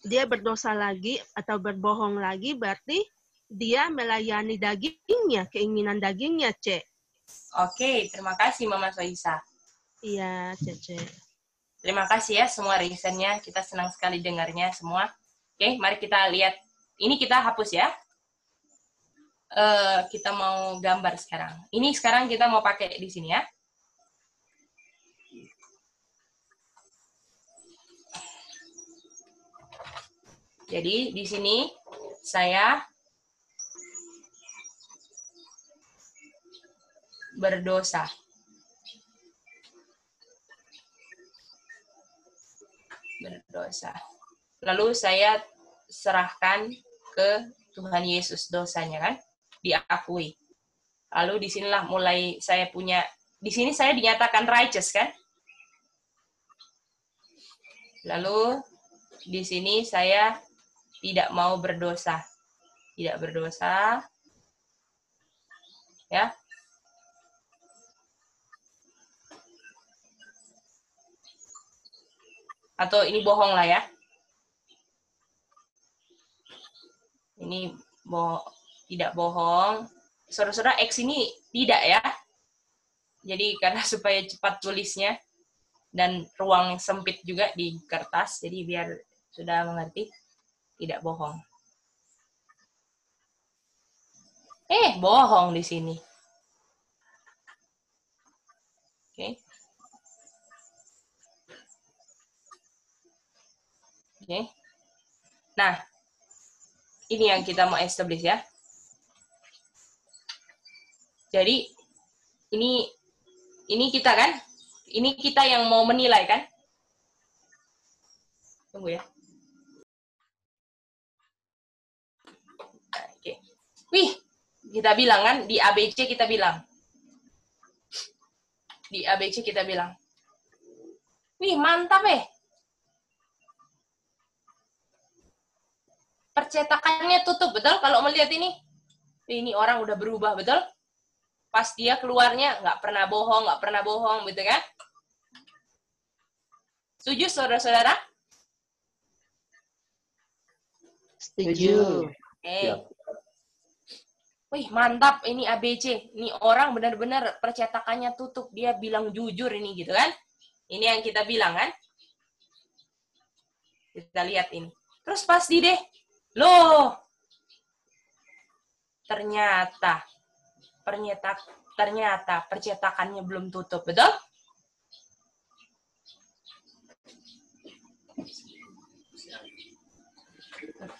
Speaker 1: dia berdosa lagi atau berbohong lagi, berarti dia melayani dagingnya, keinginan dagingnya, Cek.
Speaker 2: Oke, terima kasih Mama Soisa.
Speaker 1: Iya, Cece.
Speaker 2: Terima kasih ya semua reasonnya. Kita senang sekali dengarnya semua. Oke, mari kita lihat. Ini kita hapus ya. Kita mau gambar sekarang. Ini sekarang kita mau pakai di sini ya. Jadi di sini saya berdosa. Lalu saya serahkan ke Tuhan Yesus dosanya kan, diakui. Lalu disinilah mulai saya punya, di sini saya dinyatakan righteous kan. Lalu di sini saya tidak mau berdosa, ya. Atau ini bohong lah ya. Ini tidak bohong. Saudara-saudara, X ini tidak ya. Jadi karena supaya cepat tulisnya dan ruang sempit juga di kertas, jadi biar Sudah mengerti? Tidak bohong. Bohong di sini. Oke. Oke. Nah, ini yang kita mau establish ya. Jadi, ini kita kan? Ini kita yang mau menilai kan? Tunggu ya. Nah, oke. Wih, kita bilang kan, di ABC kita bilang. Di ABC kita bilang. Wih, mantap Percetakannya tutup, betul? Kalau melihat ini. Ini orang udah berubah, betul? Pas dia keluarnya, nggak pernah bohong, gitu kan? Setuju, saudara-saudara?
Speaker 12: Setuju.
Speaker 2: Oke. Wih, mantap, ini ABC. Ini orang benar-benar percetakannya tutup. Dia bilang jujur ini, gitu kan? Ini yang kita bilang, kan? Kita lihat ini. Terus pasti deh. Loh, ternyata percetakannya belum tutup, betul?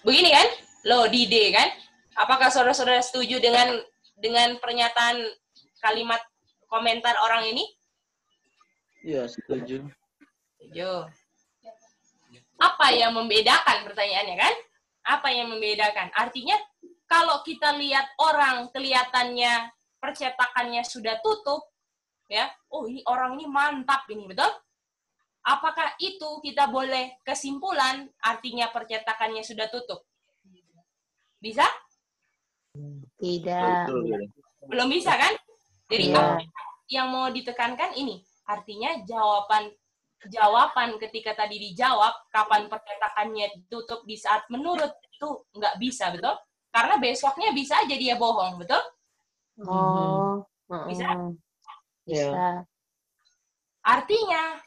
Speaker 2: Begini kan? Loh, di D kan? Apakah saudara-saudara setuju dengan pernyataan kalimat komentar orang ini?
Speaker 5: Iya, setuju.
Speaker 2: Setuju. Apa yang membedakan pertanyaannya kan? Apa yang membedakan? Artinya kalau kita lihat orang kelihatannya percetakannya sudah tutup, ya, oh ini orang ini mantap ini, betul? Apakah itu kita boleh kesimpulan artinya percetakannya sudah tutup? Bisa?
Speaker 12: Tidak.
Speaker 2: Belum bisa kan? Jadi yang mau ditekankan ini, artinya jawaban ketika tadi dijawab kapan percetakannya tutup di saat menurut itu nggak bisa, betul? Karena besoknya bisa aja dia bohong, betul?
Speaker 12: Oh,
Speaker 2: Bisa?
Speaker 12: Bisa.
Speaker 2: Artinya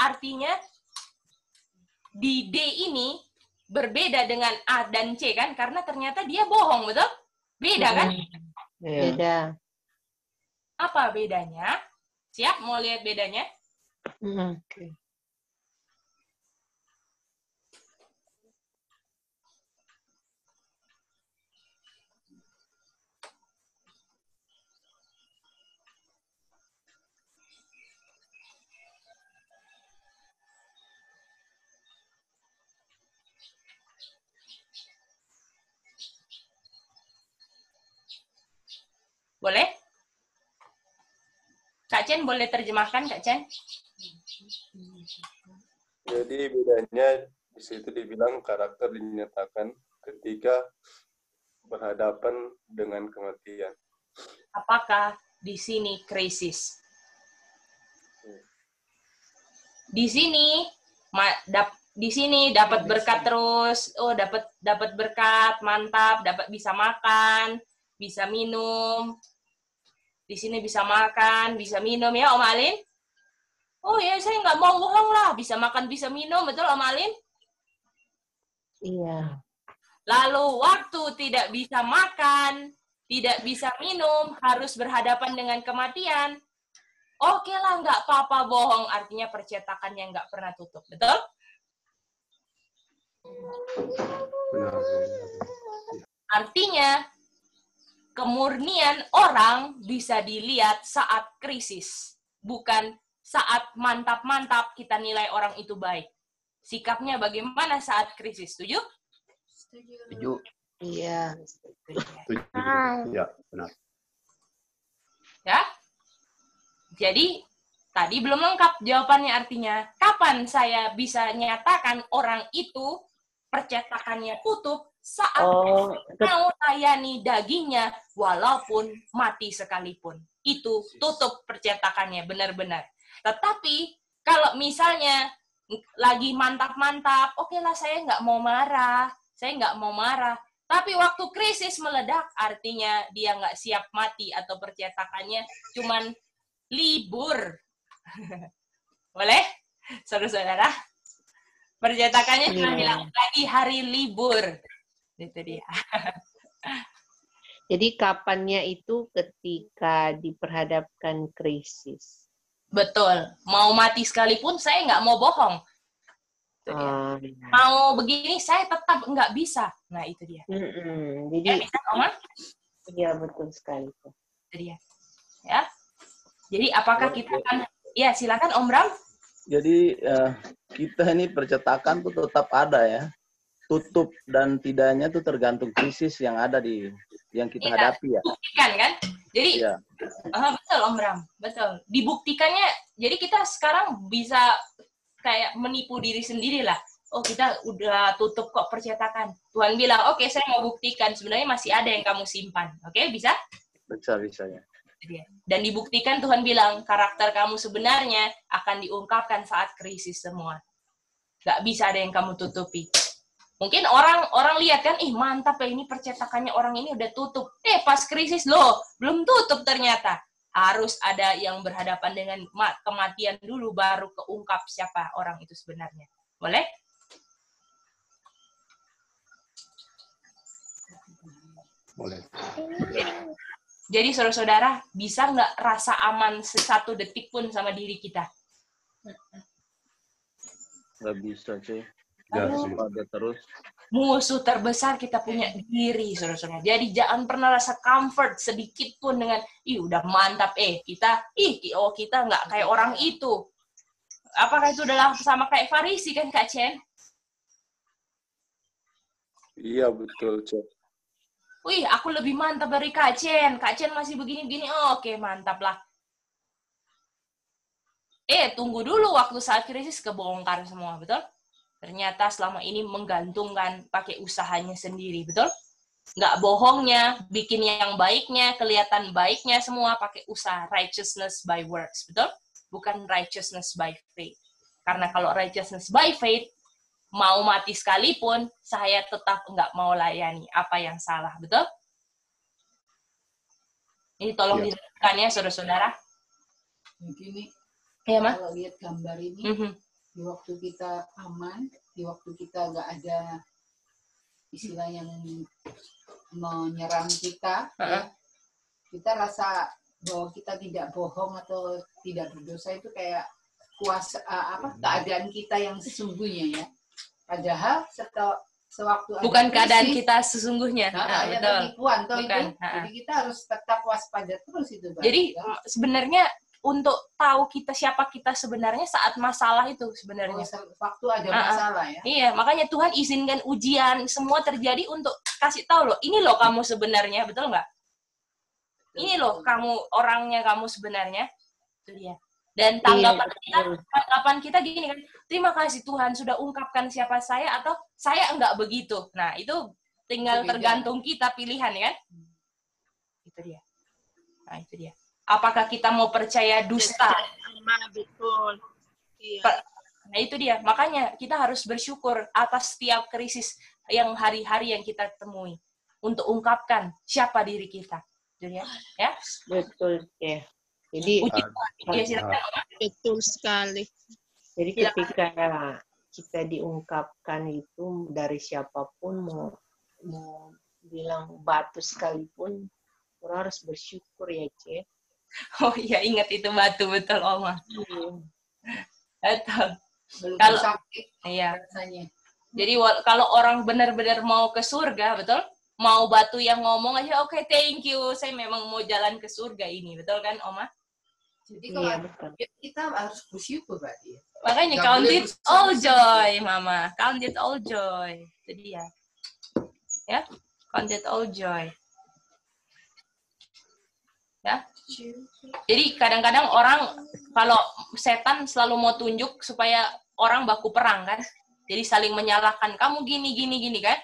Speaker 2: artinya di D ini berbeda dengan A dan C kan? Karena ternyata dia bohong, betul? Beda kan?
Speaker 12: Beda.
Speaker 2: Apa bedanya? Siap mau lihat bedanya?
Speaker 12: Oke.
Speaker 2: Boleh? Kak Chen boleh terjemahkan, Kak Chen?
Speaker 8: Jadi bedanya di situ dibilang karakter dinyatakan ketika berhadapan dengan kematian.
Speaker 2: Apakah di sini krisis? Di sini dapat berkat terus, dapat berkat, mantap, bisa makan, bisa minum. Di sini bisa makan, bisa minum ya, Om Alin? Oh ya, saya nggak mau bohong lah, bisa makan, bisa minum, betul Om Alin?
Speaker 12: Iya.
Speaker 2: Lalu waktu tidak bisa makan, tidak bisa minum, harus berhadapan dengan kematian. Oke lah, nggak apa-apa bohong, artinya percetakannya nggak pernah tutup, betul? Artinya, kemurnian orang bisa dilihat saat krisis, bukan saat mantap-mantap kita nilai orang itu baik. Sikapnya bagaimana saat krisis? Setuju?
Speaker 4: Setuju.
Speaker 12: Iya.
Speaker 4: Setuju. Ya, benar.
Speaker 2: Ya? Jadi, tadi belum lengkap jawabannya artinya. Kapan saya bisa nyatakan orang itu percetakannya tutup saat mau layani dagingnya walaupun mati sekalipun. Itu tutup percetakannya benar-benar. Tetapi kalau misalnya lagi mantap-mantap, oke lah saya nggak mau marah, Tapi waktu krisis meledak, artinya dia nggak siap mati atau percetakannya cuman libur. Boleh? Saudara-saudara? Percetakannya cuma bilang lagi hari libur. Itu dia.
Speaker 12: Jadi kapannya itu ketika diperhadapkan krisis.
Speaker 2: Betul. Mau mati sekalipun saya nggak mau bohong. Mau begini saya tetap nggak bisa. Nah itu dia.
Speaker 12: Jadi
Speaker 2: ya, bisa, Oma?
Speaker 12: Iya betul sekali. Itu
Speaker 2: dia. Ya. Jadi apakah kita akan? Ya silakan Om Bram.
Speaker 5: Jadi kita ini percetakan tuh tetap ada ya. Tutup dan tidaknya tuh tergantung krisis yang ada yang kita hadapi ya.
Speaker 2: Buktikan kan? Jadi betul Om Bram, betul. Dibuktikannya. Jadi kita sekarang bisa kayak menipu diri sendiri lah. Oh kita udah tutup kok percetakan. Tuhan bilang, oke, saya mau buktikan. Sebenarnya masih ada yang kamu simpan. Oke, bisa?
Speaker 5: Bisa ya.
Speaker 2: Dan dibuktikan Tuhan bilang, karakter kamu sebenarnya akan diungkapkan saat krisis semua. Gak bisa ada yang kamu tutupi. Mungkin orang lihat kan, mantap ya ini percetakannya orang ini udah tutup. Pas krisis loh, belum tutup ternyata. Harus ada yang berhadapan dengan kematian dulu, baru keungkap siapa orang itu sebenarnya. Boleh?
Speaker 4: Boleh.
Speaker 2: Jadi saudara-saudara, bisa nggak rasa aman satu detik pun sama diri kita?
Speaker 5: Nggak bisa, sih.
Speaker 4: Ada
Speaker 5: terus.
Speaker 2: Musuh terbesar kita punya diri, saudara-saudara. Jadi jangan pernah rasa comfort sedikit pun dengan, udah mantap, kita nggak kayak orang itu. Apakah itu adalah sama kayak Farisi kan, Kak Chen?
Speaker 8: Iya, betul, Cek.
Speaker 2: Aku lebih mantap dari Kak Chen. Kak Chen masih begini-begini. Oke, mantap lah. Tunggu dulu waktu saat krisis kebongkar semua, betul? Ternyata selama ini menggantungkan pakai usahanya sendiri, betul? Nggak bohongnya, bikin yang baiknya, kelihatan baiknya semua pakai usaha. Righteousness by works, betul? Bukan righteousness by faith. Karena kalau righteousness by faith, mau mati sekalipun, saya tetap nggak mau layani apa yang salah, betul? Ini tolong dilakukan ya, saudara-saudara.
Speaker 11: Begini,
Speaker 2: ya, Ma?
Speaker 11: Kalau lihat gambar ini, di waktu kita aman, di waktu kita nggak ada istilah yang menyerang kita, ya, kita rasa bahwa kita tidak bohong atau tidak berdosa itu kayak kuasa keadaan kita yang sesungguhnya ya. Padahal sewaktu
Speaker 2: bukan
Speaker 11: ada
Speaker 2: keadaan
Speaker 11: krisis,
Speaker 2: kita sesungguhnya.
Speaker 11: ada penipuan toh itu. Jadi kita harus tetap waspada terus itu.
Speaker 2: Jadi sebenarnya untuk tahu siapa kita sebenarnya saat masalah itu sebenarnya.
Speaker 11: Waktu ada masalah ya.
Speaker 2: Iya, makanya Tuhan izinkan ujian semua terjadi untuk kasih tahu loh, ini loh kamu sebenarnya, betul nggak? Ini loh kamu orangnya kamu sebenarnya. Itu dia. Dan tanggapan kita gini kan, terima kasih Tuhan sudah ungkapkan siapa saya atau saya enggak begitu. Nah, itu tinggal tergantung kita pilihan ya kan? Itu dia. Nah, itu dia. Apakah kita mau percaya dusta?
Speaker 6: Betul. Iya.
Speaker 2: Nah, itu dia. Makanya kita harus bersyukur atas setiap krisis yang hari-hari yang kita temui untuk ungkapkan siapa diri kita. Itu dia. Ya?
Speaker 12: Betul, ya. Jadi
Speaker 6: betul sekali.
Speaker 12: Jadi ketika kita diungkapkan itu dari siapapun mau bilang batu sekalipun, orang harus bersyukur ya, Ce.
Speaker 2: Oh iya, ingat itu batu, betul Oma. Betul. Kalau iya. Jadi kalau orang benar-benar mau ke surga, betul? Mau batu yang ngomong aja, oke, thank you, saya memang mau jalan ke surga ini, betul kan, Oma?
Speaker 11: Jadi kalau kita harus bersyukur berarti.
Speaker 2: Makanya count it all joy, Mama. Count it all joy. Itu dia. Ya, count it all joy. Ya. Jadi kadang-kadang orang kalau setan selalu mau tunjuk supaya orang baku perang kan. Jadi saling menyalahkan kamu gini kan.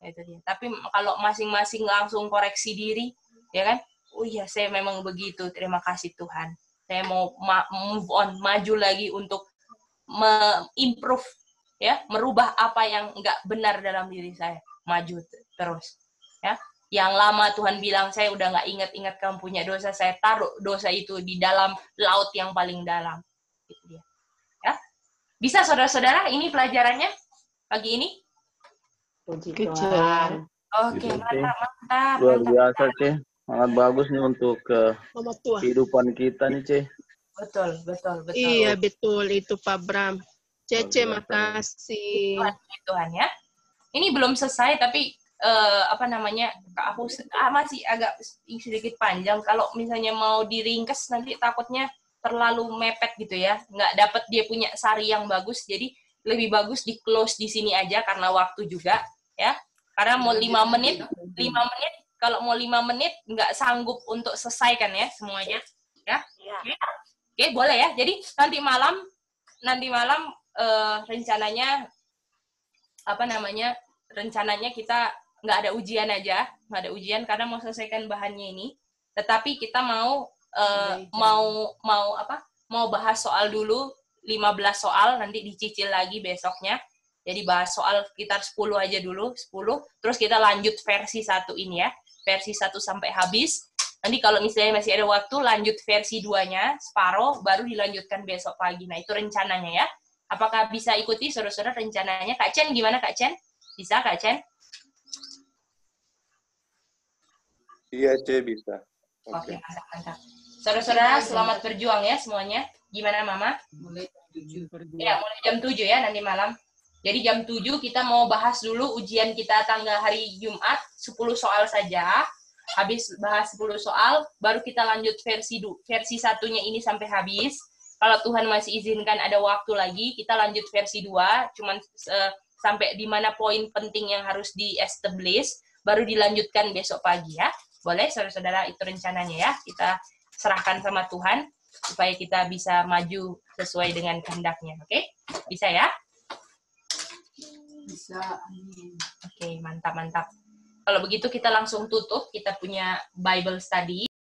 Speaker 2: Itu dia. Tapi kalau masing-masing langsung koreksi diri, ya kan? Oh iya, saya memang begitu. Terima kasih Tuhan. Saya mau move on, maju lagi untuk improve, ya, merubah apa yang nggak benar dalam diri saya, maju terus, ya. Yang lama Tuhan bilang saya udah nggak ingat kamu punya dosa, saya taruh dosa itu di dalam laut yang paling dalam, gitu dia, ya. Bisa saudara-saudara, ini pelajarannya pagi ini?
Speaker 12: Puji
Speaker 13: Tuhan.
Speaker 2: Oke, mantap.
Speaker 5: Luar biasa, Ceh. Sangat bagus nih untuk kehidupan kita nih, Ceh.
Speaker 2: Betul.
Speaker 1: Iya, betul itu Pak Bram. Cece, makasih.
Speaker 2: Tuhan ya. Ini belum selesai, tapi aku masih agak sedikit panjang. Kalau misalnya mau diringkes, nanti takutnya terlalu mepet gitu ya. Nggak dapat dia punya sari yang bagus, jadi lebih bagus di close di sini aja karena waktu juga ya. Karena mau 5 menit, kalau mau 5 menit nggak sanggup untuk selesaikan ya semuanya ya. Oke, boleh ya. Jadi nanti malam rencananya rencananya kita nggak ada ujian karena mau selesaikan bahannya ini. Tetapi kita mau bahas soal dulu 15 soal, nanti dicicil lagi besoknya. Jadi bahas soal sekitar 10 aja dulu, 10. Terus kita lanjut versi 1 ini ya. Versi 1 sampai habis. Nanti kalau misalnya masih ada waktu, lanjut versi 2-nya, separuh, baru dilanjutkan besok pagi. Nah, itu rencananya ya. Apakah bisa ikuti saudara-saudara rencananya? Kak Chen, gimana Kak Chen? Bisa Kak Chen?
Speaker 8: Iya, C, bisa.
Speaker 2: Oke, mantap. Saudara-saudara, selamat berjuang ya semuanya. Gimana Mama?
Speaker 11: Mulai
Speaker 2: jam 7 ya nanti malam. Jadi jam 7 kita mau bahas dulu ujian kita tanggal hari Jumat, 10 soal saja. Habis bahas 10 soal, baru kita lanjut versi 1-nya ini sampai habis. Kalau Tuhan masih izinkan ada waktu lagi, kita lanjut versi 2, cuman sampai di mana poin penting yang harus di-establish, baru dilanjutkan besok pagi ya. Boleh, saudara-saudara, itu rencananya ya. Kita serahkan sama Tuhan, supaya kita bisa maju sesuai dengan kehendaknya. Oke? Bisa ya?
Speaker 11: Bisa. Amin.
Speaker 2: Oke, mantap. Kalau begitu kita langsung tutup, kita punya Bible study.